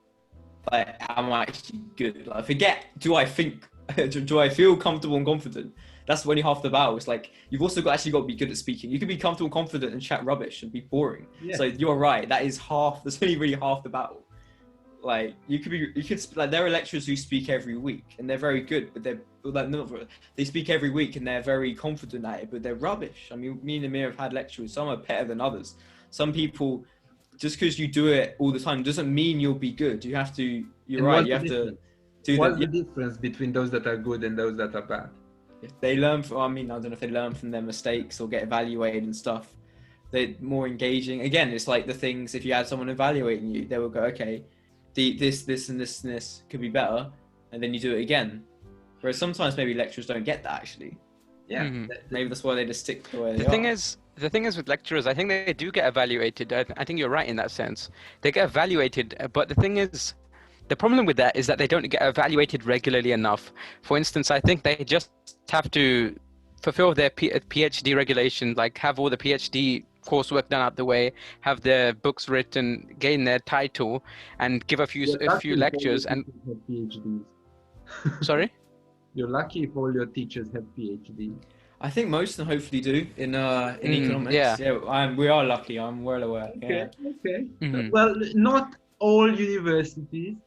like, am I actually good? Like, forget, do I feel comfortable and confident? That's only half the battle. It's like, you've also got to be good at speaking. You can be comfortable and confident and chat rubbish and be boring. Yeah. So you're right. That's only really half the battle. Like there are lecturers who speak every week and they're very good, but they speak every week and they're very confident at it, but they're rubbish. I mean, me and Amir have had lecturers. Some are better than others. Some people, just because you do it all the time doesn't mean you'll be good. You have to, What's the difference between those that are good and those that are bad? They learn from, I don't know if they learn from their mistakes or get evaluated and stuff. They're more engaging. Again, it's like the things, if you had someone evaluating you, they will go, okay, this and this could be better, and then you do it again. Whereas sometimes maybe lecturers don't get that actually. Yeah, maybe that's why they just stick to where they are. The thing is with lecturers, I think they do get evaluated. I think you're right in that sense. They get evaluated, but the thing is, the problem with that is that they don't get evaluated regularly enough. For instance, I think they just have to fulfill their PhD regulation, like have all the PhD coursework done out the way, have their books written, gain their title, and give a few lectures. And PhDs. Sorry? You're lucky if all your teachers have PhDs. I think most of them hopefully do in economics. Yeah, we are lucky. I'm well aware. Okay. Well, not all universities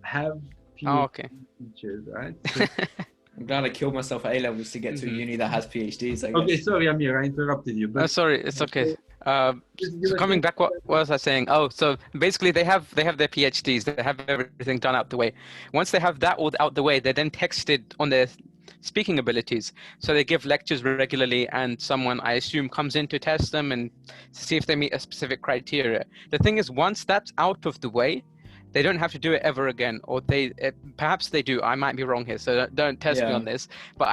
have PhD teachers, right? So, I'm glad I killed myself at A-levels to get to a uni that has PhDs, I guess. Okay, sorry, Amir, I interrupted you. But... sorry, it's okay. So coming back, what was I saying? Oh, so basically they have their PhDs, they have everything done out the way. Once they have that all out the way, they're then tested on their speaking abilities. So they give lectures regularly, and someone, I assume, comes in to test them and see if they meet a specific criteria. The thing is, once that's out of the way, they don't have to do it ever again, or perhaps they do. I might be wrong here, so don't test me on this. But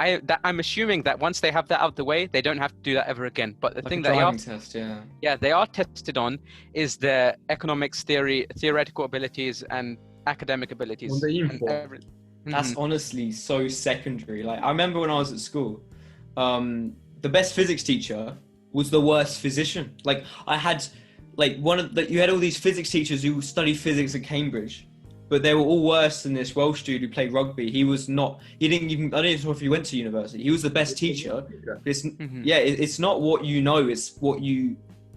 I'm assuming that once they have that out the way, they don't have to do that ever again. But the like thing a that driving test, they are tested on is their economics theoretical abilities and academic abilities. On the info. That's honestly so secondary. Like I remember when I was at school, the best physics teacher was the worst physician. Like I had, like you had all these physics teachers who studied physics at Cambridge, but they were all worse than this Welsh dude who played rugby. He didn't even, I don't even know if he went to university. He was the best teacher. It's not what you know, it's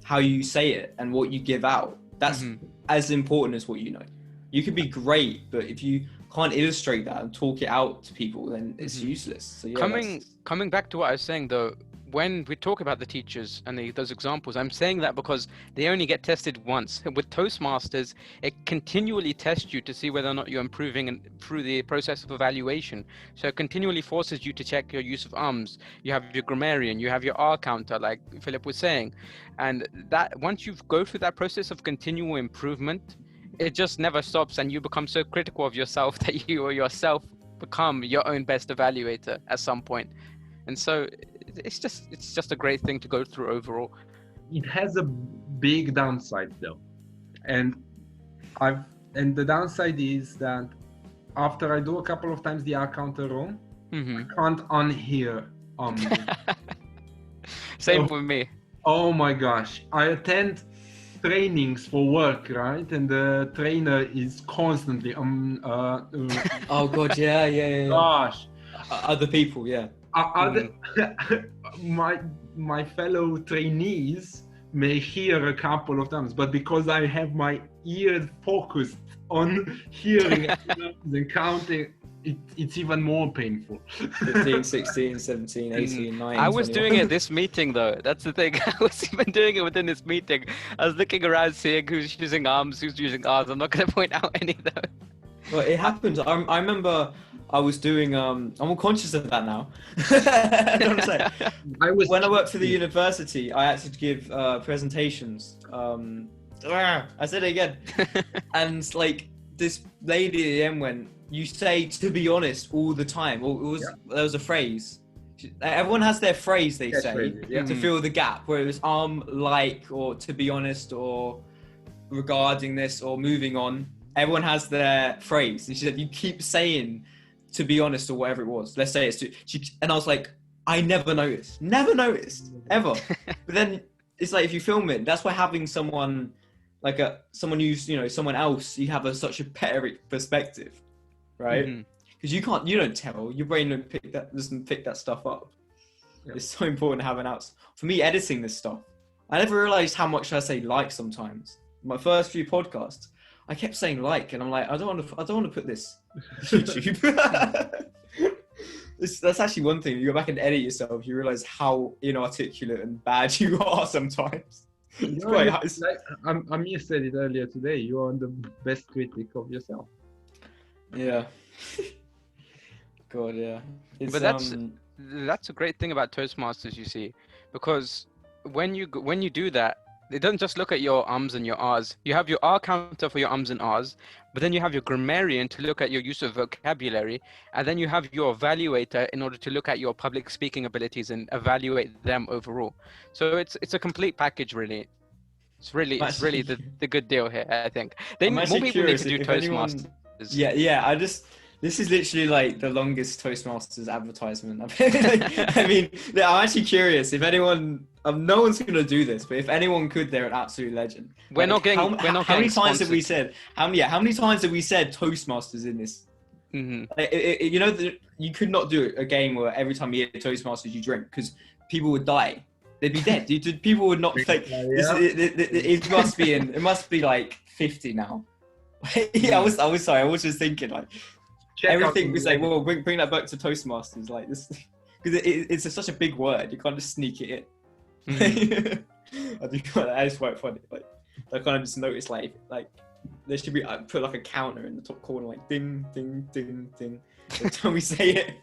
how you say it and what you give out. That's as important as what you know. You could be great, but if you can't illustrate that and talk it out to people, then it's useless. So yeah, coming back to what I was saying though, when we talk about the teachers and those examples, I'm saying that because they only get tested once. With Toastmasters, it continually tests you to see whether or not you're improving through the process of evaluation. So it continually forces you to check your use of ums. You have your grammarian, you have your R counter, like Philip was saying. And that once you go through that process of continual improvement, it just never stops, and you become so critical of yourself that you or yourself become your own best evaluator at some point. And so it's just a great thing to go through overall. It has a big downside though, and the downside is that after I do a couple of times the R counter wrong, I can't unhear Same with me. Oh my gosh, I attend trainings for work, right? And the trainer is constantly oh god, yeah. Gosh, other people, yeah. Other my fellow trainees may hear a couple of times, but because I have my ear focused on hearing and counting, it's even more painful. 15, 16, 17, 18, 19, I was 21. doing it at this meeting though. That's the thing. I was even doing it within this meeting. I was looking around seeing who's using arms, who's using R's. I'm not going to point out any of those. Well, it happens. I remember I was doing, I'm more conscious of that now. I don't know what I'm saying. When I worked for the university, I had to give presentations. I said it again. And like this lady at the end went, you say to be honest all the time. Or there was a phrase. Everyone has their phrase they say to fill the gap, where it was like, or to be honest, or regarding this, or moving on. Everyone has their phrase. And she said, you keep saying to be honest, or whatever it was. Let's say it's and I was like, I never noticed, ever. But then it's like, if you film it, that's why having someone like someone who's, someone else, you have such a better perspective, right? Because you don't tell, your brain doesn't pick that stuff up. It's so important to have an out. For me, editing this stuff, I never realized how much I say like sometimes. My first few podcasts, I kept saying like, and I'm like, I don't want to put this YouTube. That's actually one thing. You go back and edit yourself, you realize how inarticulate and bad you are sometimes. Amir said it earlier today. You are the best critic of yourself. Yeah. God, yeah. But that's a great thing about Toastmasters, you see, because when you do that, it doesn't just look at your ums and your R's. You have your R counter for your ums and R's, but then you have your grammarian to look at your use of vocabulary, and then you have your evaluator in order to look at your public speaking abilities and evaluate them overall. So it's a complete package, really. It's really the good deal here, I think. More people need to do Toastmasters. This is literally like the longest Toastmasters advertisement. I mean, I'm actually curious if anyone. No one's going to do this, but if anyone could, they're an absolute legend. How many times have we said? How many times have we said Toastmasters in this? You could not do a game where every time you hear Toastmasters you drink, because people would die. They'd be dead. People would not think. It must be like 50 now. I was sorry. I was just thinking like. Everything we say, well, bring that back to Toastmasters, like this, because it's such a big word. You can't just sneak it in. I do find that is quite funny. Like, I kind of just noticed, like there should be put like a counter in the top corner, like ding, ding, ding, ding, every time we say it.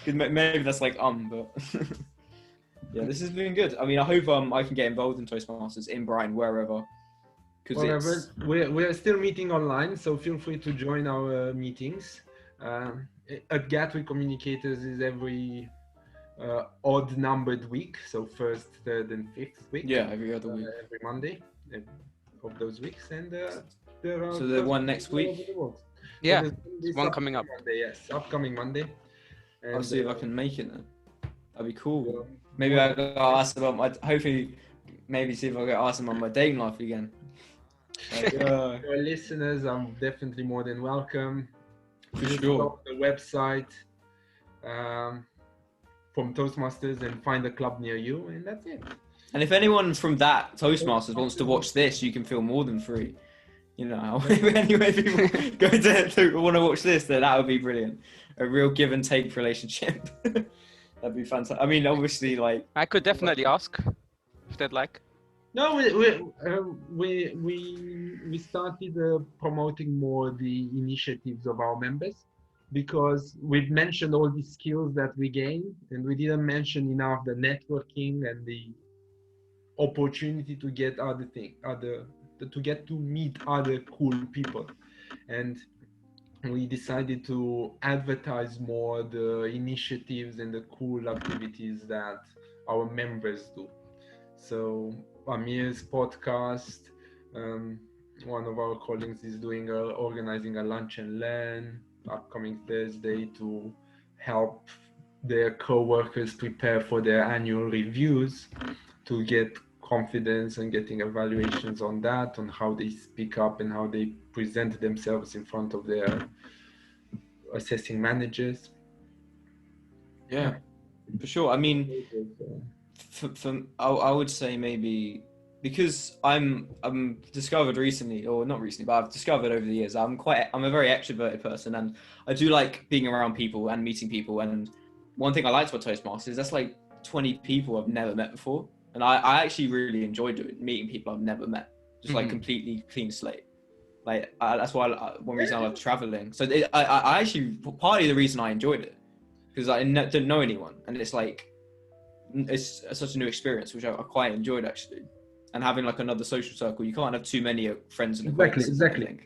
Because maybe that's like but yeah, this has been good. I mean, I hope I can get involved in Toastmasters in Brighton, wherever. because it's we're still meeting online, so feel free to join our meetings. At Gatwick Communicators is every odd numbered week, so first, third, and fifth week. yeah, every other week. Every Monday of those weeks, and there are So the one next all over week. the world. Yeah, So there's one coming up. Monday, yes, upcoming Monday. And, I'll see if I can make it then. That'd be cool. well, Maybe I got asked about my. Hopefully, maybe see if I get asked about my dating life again. Like, Our listeners are definitely more than welcome. For Just sure. go to the website from Toastmasters and find a club near you, and that's it. And if anyone from that Toastmasters wants to watch this, you can feel more than free. You know, if anyway people go to want to watch this, then that would be brilliant. A real give and take relationship. That'd be fantastic. I mean, obviously, like I could definitely ask if they'd like. No, we started promoting more the initiatives of our members, because we've mentioned all the skills that we gain, and we didn't mention enough the networking and the opportunity to get to get to meet other cool people. And we decided to advertise more the initiatives and the cool activities that our members do. So Amir's podcast, one of our colleagues is organizing a lunch and learn upcoming Thursday to help their co-workers prepare for their annual reviews, to get confidence and getting evaluations on that, on how they speak up and how they present themselves in front of their assessing managers. yeah, for sure. I mean, I would say maybe because I'm discovered recently, or not recently, but I've discovered over the years I'm a very extroverted person, and I do like being around people and meeting people. And one thing I liked about Toastmasters, that's like 20 people I've never met before, and I actually really enjoy meeting people I've never met, just like completely clean slate. Like that's why one reason I love traveling. So I actually, partly the reason I enjoyed it, because I didn't know anyone, and it's like it's such a new experience, which I quite enjoyed actually. And having like another social circle, you can't have too many friends and acquaintances. Exactly.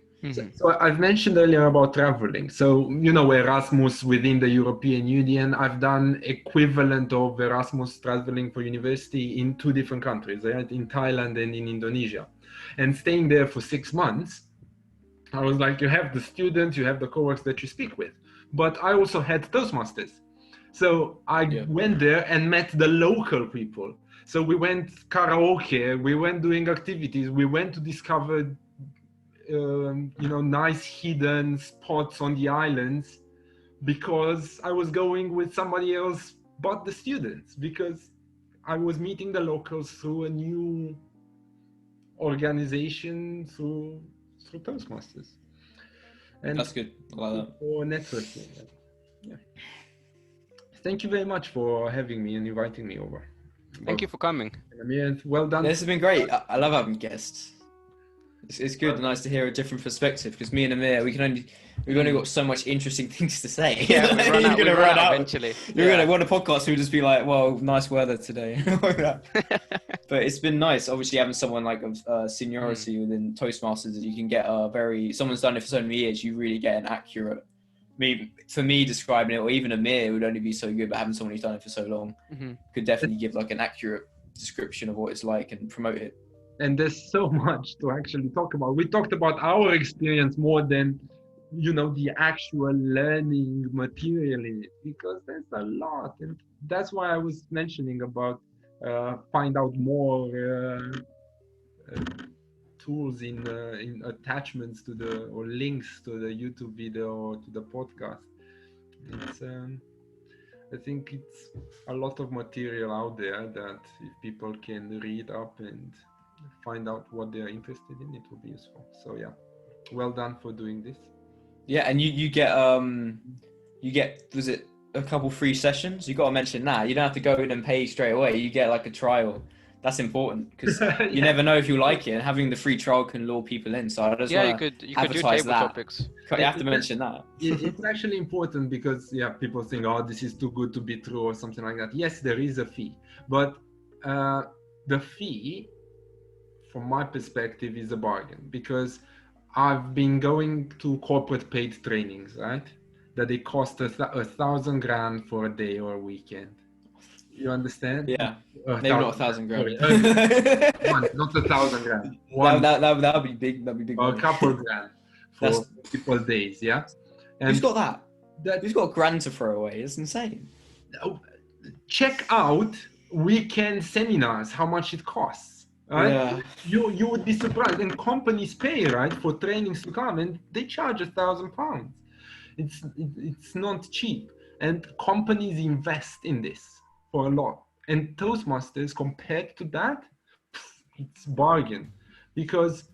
So I've mentioned earlier about traveling. So, you know, Erasmus within the European Union, I've done equivalent of Erasmus traveling for university in 2 different countries, right? In Thailand and in Indonesia. And staying there for 6 months, I was like, you have the students, you have the coworkers that you speak with. But I also had Toastmasters. So I went there and met the local people. So we went karaoke, we went doing activities, we went to discover nice hidden spots on the islands, because I was going with somebody else but the students, because I was meeting the locals through a new organization, through Toastmasters. And that's good. I like that. For networking. Yeah. Thank you very much for having me and inviting me over. Thank you for coming. Well done. This has been great. I love having guests. It's good and nice to hear a different perspective, because me and Amir, we've only got so much interesting things to say. Yeah, we run out eventually. You're gonna want a podcast, we'll just be like, well, nice weather today. But it's been nice, obviously, having someone like of seniority within Toastmasters, that you can get someone's done it for so many years, you really get an accurate. For me, describing it, or even Amir, would only be so good, but having someone who's done it for so long could definitely give like an accurate description of what it's like and promote it. And there's so much to actually talk about. We talked about our experience more than, the actual learning material in it, because there's a lot. And that's why I was mentioning about find out more tools in attachments to or links to the YouTube video or to the podcast. It's I think it's a lot of material out there that if people can read up and find out what they're interested in, it will be useful. So yeah, well done for doing this. Yeah, and you get was it a couple free sessions? You got to mention that. You don't have to go in and pay straight away. You get like a trial. That's important, because you never know if you like it, and having the free trial can lure people in. So I just you could do table topics. You have to mention that. It's actually important, because people think, oh, this is too good to be true or something like that. Yes, there is a fee, but the fee from my perspective, is a bargain, because I've been going to corporate paid trainings, right? That they cost $1,000 for a day or a weekend. You understand? Yeah. A Maybe not thousand $1,000 sorry, grand. one, not $1,000. One, That would be big. That'd be big. or a Money. couple grand for That's multiple days, yeah. who's And got that? that, Who's got a grand to throw away? It's insane. check out weekend seminars, how much it costs, right? Yeah. You would be surprised, and companies pay, right, for trainings to come, and they charge £1,000. It's not cheap, and companies invest in this for a lot. And Toastmasters, compared to that, it's bargain, because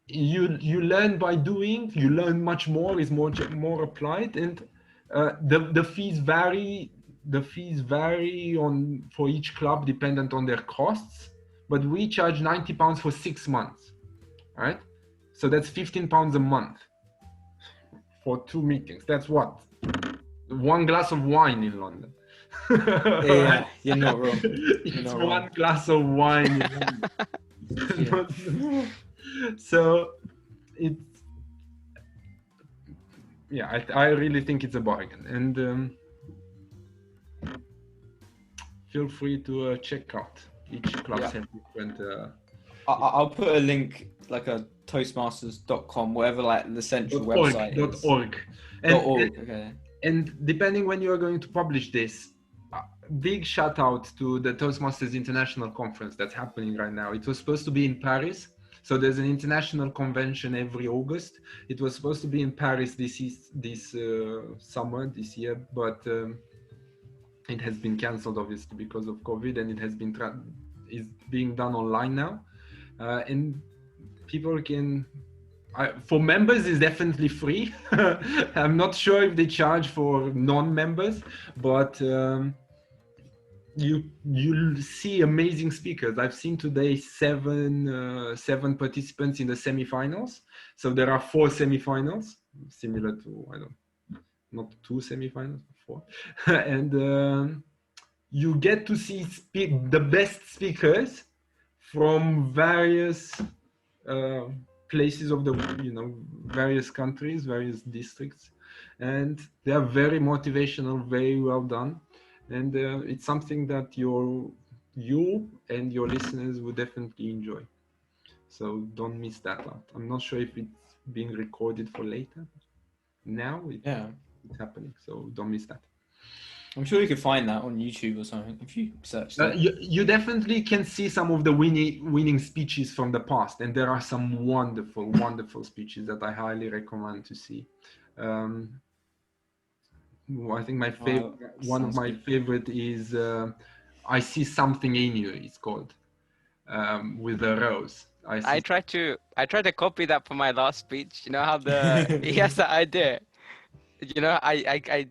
you learn by doing, you learn much more, is more applied, and the fees vary. The fees vary on for each club dependent on their costs, but we charge £90 for 6 months, right? So that's £15 a month for 2 meetings. That's what, 1 glass of wine in London. Yeah, Right? you're not wrong. It's not 1 wrong. glass of wine in London. So it's, yeah, I really think it's a bargain, and feel free to check out. Each club has different. I'll put a link, like a Toastmasters.com, whatever, like the central website is. .org. Okay. And depending when you are going to publish this, big shout out to the Toastmasters International Conference that's happening right now. It was supposed to be in Paris. So there's an international convention every August. It was supposed to be in Paris this summer, this year, but it has been cancelled, obviously, because of COVID, and it has been is being done online now, and people can. For members, it's definitely free. I'm not sure if they charge for non-members, but you'll see amazing speakers. I've seen today seven participants in the semifinals. So there are 4 semifinals, similar to not 2 semifinals, but 4, and you get to see the best speakers from various places of the various countries, various districts, and they are very motivational, very well done, and it's something that you and your listeners would definitely enjoy. So don't miss that out. I'm not sure if it's being recorded for later. Now it's happening, so don't miss that. I'm sure you could find that on YouTube or something if you search that. You definitely can see some of the winning speeches from the past, and there are some wonderful speeches that I highly recommend to see. I think my favorite, one of my favorite is "I See Something in You." It's called, with a rose. I tried to copy that for my last speech. You know how he has that idea. You know,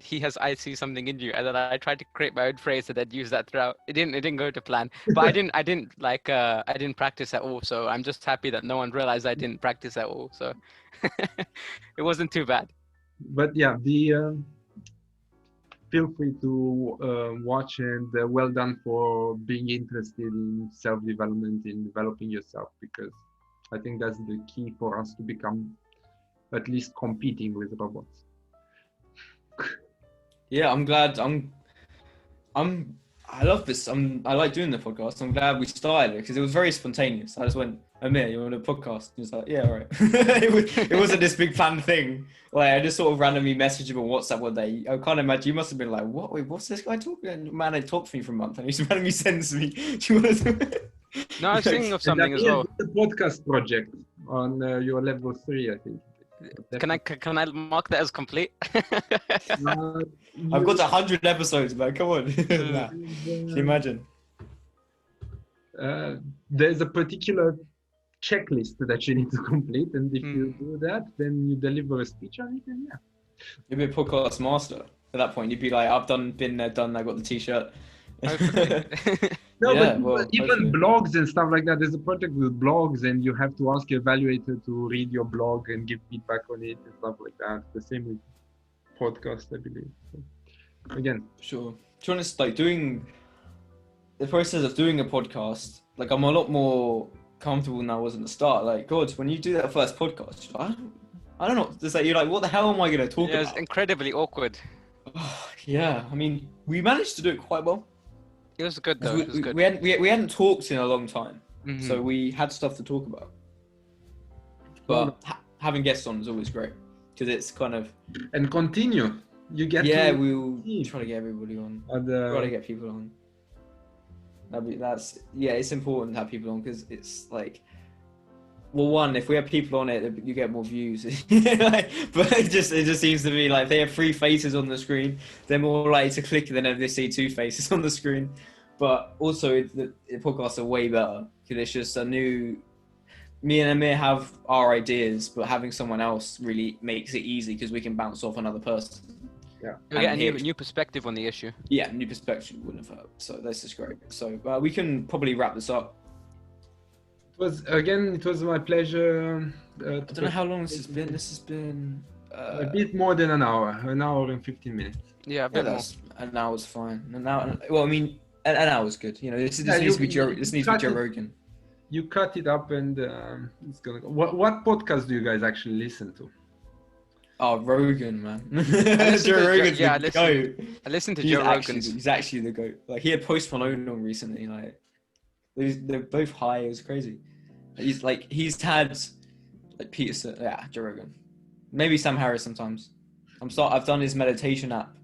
he has "I see something in you," and then I tried to create my own phrase and then use that throughout. It didn't go to plan, but I didn't practice at all. So I'm just happy that no one realized I didn't practice at all. So it wasn't too bad. But yeah, feel free to watch, and well done for being interested in self-development, in developing yourself, because I think that's the key for us to become at least competing with robots. Yeah, I'm glad. I love this. I like doing the podcast. I'm glad we started it because it was very spontaneous. I just went, Amir, you want a podcast? And he's like, yeah, all right. it wasn't this big planned thing. Like, I just sort of randomly messaged him on WhatsApp one day. I can't imagine. You must have been like, what? Wait, what's this guy talking? Man, he talked to me for a month and he just randomly sends me. Do you want to? No, I was thinking of something as well. The podcast project on your level 3, I think. Can I mark that as complete? I've got 100 episodes, man. Come on. Nah. Can you imagine? There's a particular checklist that you need to complete, and if you do that, then you deliver a speech on it, and yeah. You'd be a podcast master at that point. You'd be like, I've been there, done. I got the t-shirt. No, yeah, but even blogs and stuff like that. There's a project with blogs, and you have to ask your evaluator to read your blog and give feedback on it and stuff like that. The same with podcast, I believe. So, again, sure. To be honest, like doing the process of doing a podcast, like I'm a lot more comfortable than I was at the start. Like, God, when you do that first podcast, I don't know. It's like, you're like, what the hell am I going to talk Yeah, it's about? incredibly awkward. Yeah, I mean, we managed to do it quite well. It was good though. We, It was good. we hadn't talked in a long time, Mhm. so we had stuff to talk about. But having guests on is always great because it's kind of And continue. You get we'll try to get everybody on. Try to get people on. It's important to have people on because it's like, well, one, if we have people on it, you get more views. But it just seems to be like if they have 3 faces on the screen, they're more likely to click than if they see 2 faces on the screen. But also, the podcasts are way better because it's just a new. Me and Amir have our ideas, but having someone else really makes it easy because we can bounce off another person. Yeah, you get a new perspective on the issue. Yeah, new perspective wouldn't have hurt. So this is great. So we can probably wrap this up. It was my pleasure. I don't know how long this has been. This has been a bit more than an hour and 15 minutes. Yeah, a bit more. An hour's fine. An hour. Well, I mean, an hour's good. You know, this needs to be Joe. This needs to be Joe Rogan. You cut it up and it's gonna go. What podcast do you guys actually listen to? Oh, Rogan, man. Joe Rogan's the GOAT. I listened to Joe Rogan's. He's actually the GOAT. Like, he had Post Malone on recently. Like, they're both high. It was crazy. He's had like Peterson. Yeah, Joe Rogan. Maybe Sam Harris sometimes. I've done his meditation app.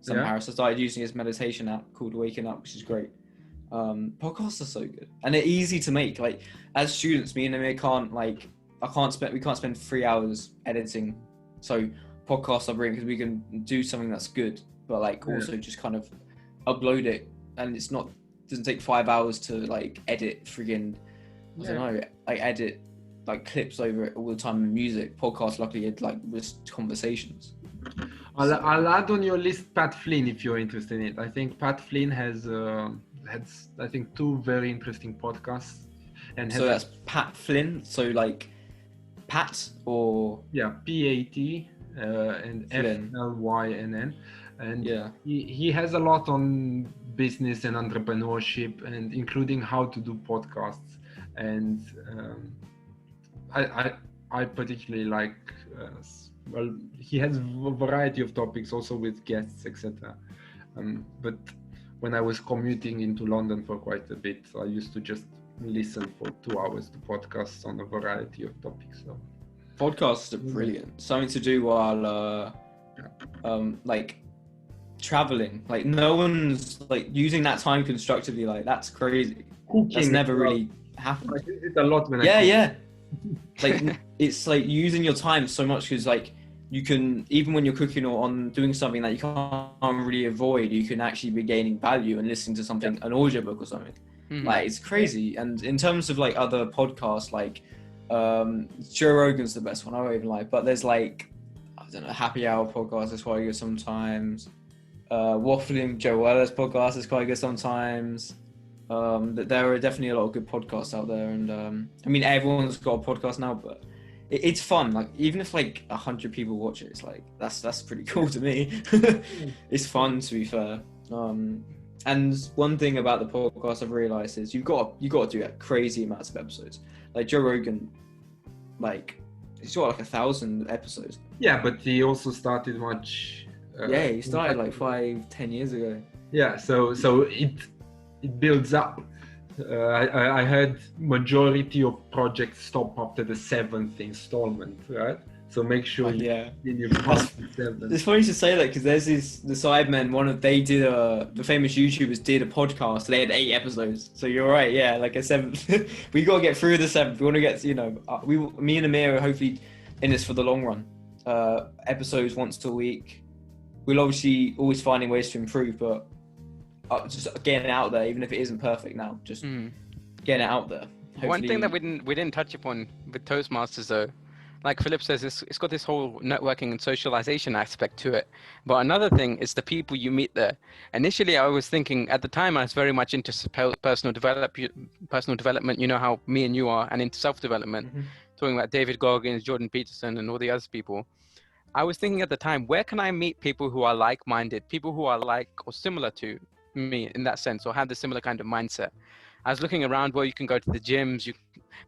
Sam Harris. I started using his meditation app called Waking Up, which is great. Podcasts are so good and they're easy to make. Like, as students, me and Amir we can't spend 3 hours editing. So podcasts are brilliant because we can do something that's good, but also just kind of upload it, and doesn't take 5 hours to like edit friggin' I don't know, like edit like clips over it all the time in music. Podcasts, luckily, it's like just conversations. I'll add on your list Pat Flynn if you're interested in it. I think Pat Flynn has 2 very interesting podcasts. And so that's Pat Flynn. So like Pat or P-A-T and F-L-Y-N-N. And he has a lot on business and entrepreneurship, and including how to do podcasts. And I particularly like. He has a variety of topics, also with guests, etc. But when I was commuting into London for quite a bit, I used to just listen for 2 hours to podcasts on a variety of topics. So podcasts are brilliant. Something to do while like traveling. Like, no one's like using that time constructively. Like, that's crazy. Cooking, that's never really happened. I did it a lot when like it's like using your time so much because like you can, even when you're cooking or on doing something that you can't really avoid, you can actually be gaining value and listening to something, an audiobook or something. Like, it's crazy. And in terms of like other podcasts, like Joe Rogan's the best one, I won't even lie, but there's like, I don't know, Happy Hour podcast is quite good sometimes. Waffling Joe Weller's podcast is quite good sometimes. There are definitely a lot of good podcasts out there, and I mean, everyone's got a podcast now, but it's fun. Like, even if like 100 people watch it, it's like that's pretty cool to me. It's fun, to be fair. And one thing about the podcast I've realized is you've got to do crazy amounts of episodes. Like Joe Rogan, like he's got like 1,000 episodes. Yeah, but he also started much. He started like 5-10 years ago. Yeah, so it builds up. I heard majority of projects stop after the 7th installment, right? So make sure you pass the 7th. It's funny to say that because there's the Sidemen. The famous YouTubers did a podcast. They had 8 episodes. So you're right, like a 7th. We got to get through the 7th. We want to get, me and Amir are hopefully in this for the long run. Episodes once a week. We'll obviously always finding ways to improve, but just getting it out there, even if it isn't perfect now, just getting it out there. Hopefully. One thing that we didn't touch upon with Toastmasters, though, like Philip says, it's got this whole networking and socialization aspect to it. But another thing is the people you meet there. Initially, I was thinking, at the time, I was very much into personal development, you know how me and you are, and into self-development, talking about David Goggins, Jordan Peterson, and all the other people. I was thinking at the time, where can I meet people who are like-minded, people who are like or similar to me in that sense, or have the similar kind of mindset? I was looking around where you can go to the gyms,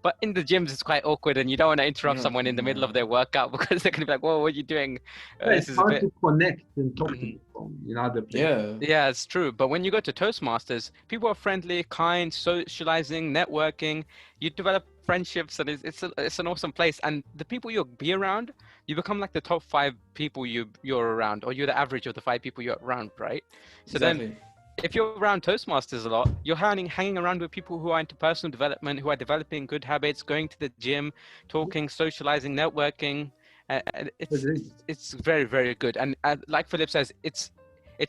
But in the gyms, it's quite awkward, and you don't want to interrupt Yeah, someone in the middle of no. their workout because they're going to be like, "Whoa, what are you doing?" It's This is a hard bit. to connect and talk to people in other places. Yeah. Yeah, it's true. But when you go to Toastmasters, people are friendly, kind, socializing, networking. You develop friendships, and it's an awesome place. And the people you'll be around, you become like the top 5 people you're around, or you're the average of the 5 people you're around, right? So then, Exactly. if you're around Toastmasters a lot, you're hanging around with people who are into personal development, who are developing good habits, going to the gym, talking, socializing, networking. And Agreed. it's very, very good. And like Philip says, it's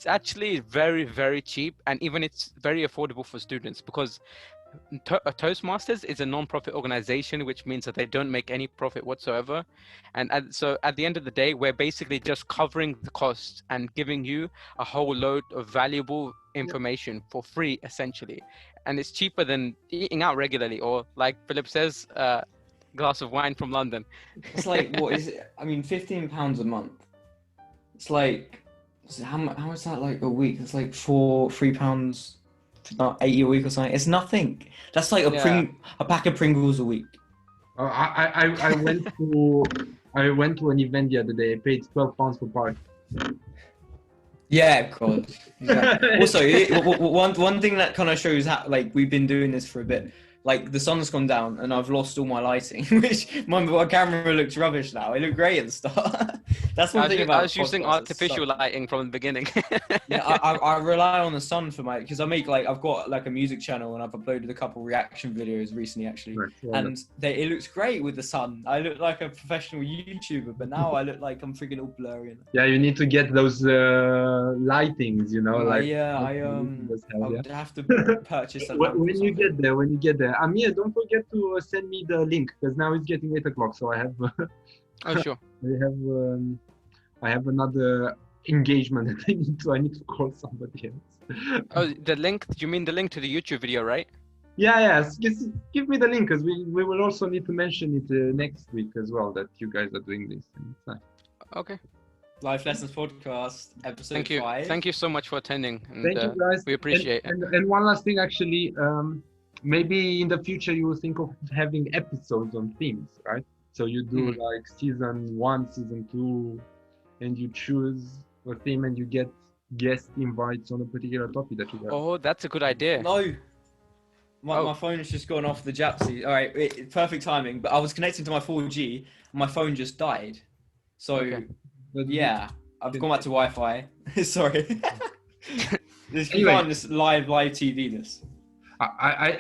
actually very, very cheap, and even it's very affordable for students, because Toastmasters is a non-profit organization, which means that they don't make any profit whatsoever. And so at the end of the day, we're basically just covering the costs and giving you a whole load of valuable information for free, essentially. And it's cheaper than eating out regularly, or like Philip says, glass of wine from London. It's like, what is it? I mean, £15 a month. It's like, how is that like a week? It's like £3, not 80 a week or something. It's nothing. That's like a pack of Pringles a week. I went to an event the other day. I paid £12 for park. Yeah, God. Exactly. Also, one thing that kind of shows how, like, we've been doing this for a bit. Like, the sun's gone down and I've lost all my lighting, which my camera looks rubbish now. It looked great at the start. That's one thing about I was using podcasts, artificial lighting from the beginning. Yeah, I rely on the sun for because I've got like a music channel and I've uploaded a couple reaction videos recently actually, Right, yeah. and it looks great with the sun. I look like a professional YouTuber, but now I look like I'm freaking all blurry. Yeah, you need to get those lightings, you know, like I would have to purchase a lamp or when you something. get there, Amir, don't forget to send me the link, because now it's getting 8 o'clock, so I have Oh, sure. I have another engagement that I need to call somebody else. Oh, the link? You mean the link to the YouTube video, right? Yeah, just give me the link, because we will also need to mention it next week as well, that you guys are doing this. And it's nice. Okay. Life Lessons Podcast, episode Thank you. 5. Thank you so much for attending. And, Thank you, guys. we appreciate it. And one last thing, actually, maybe in the future you will think of having episodes on themes, right? So you do like season 1, season 2, and you choose a theme and you get guest invites on a particular topic that you have. Oh, that's a good idea. No. My phone's just gone off the Japsy. All right, perfect timing. But I was connecting to my 4G, and my phone just died. So, yeah, I've gone back to Wi-Fi. Sorry. You can't just live TV this.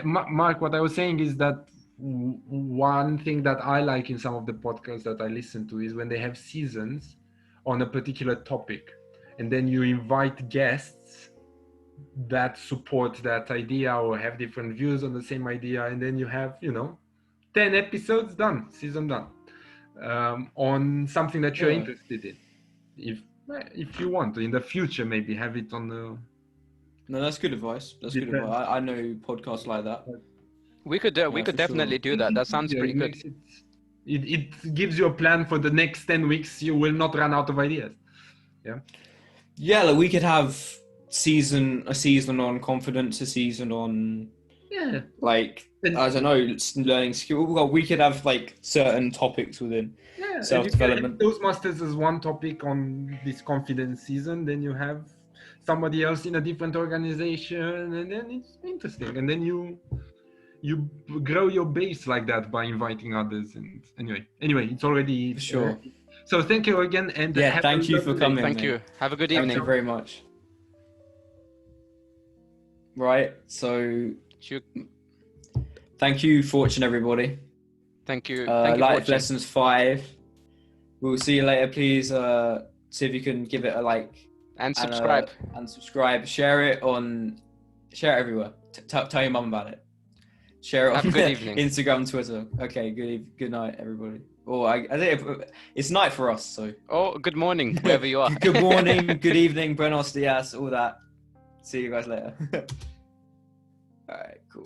Mark, what I was saying is that one thing that I like in some of the podcasts that I listen to is when they have seasons on a particular topic, and then you invite guests that support that idea or have different views on the same idea, and then you have 10 episodes done, season done, on something that you're interested in. If you want to in the future, maybe have it on the... No, that's good advice. That's good advice. I know podcasts like that. We could definitely do that. That sounds pretty good. It gives you a plan for the next 10 weeks. You will not run out of ideas. Yeah, like we could have a season on confidence, a season on like I don't know, learning skill. Well, we could have like certain topics within self-development. Toastmasters is one topic on this confidence season. Then you have somebody else in a different organization, and then it's interesting. And then you grow your base like that by inviting others. And anyway, it's already sure. So thank you again, and thank you for coming. Thank you. Have a good evening. Thank you very much. Right, so thank you for watching, everybody. Thank you. Life Lessons 5. We'll see you later. Please see if you can give it a like and subscribe. And subscribe. Share it everywhere. Tell your mum about it. Share it on good evening. Instagram, Twitter. Okay, good night, everybody. Or I think it's night for us, so. Oh, good morning, wherever you are. Good morning, good evening, buenos dias, all that. See you guys later. All right, cool.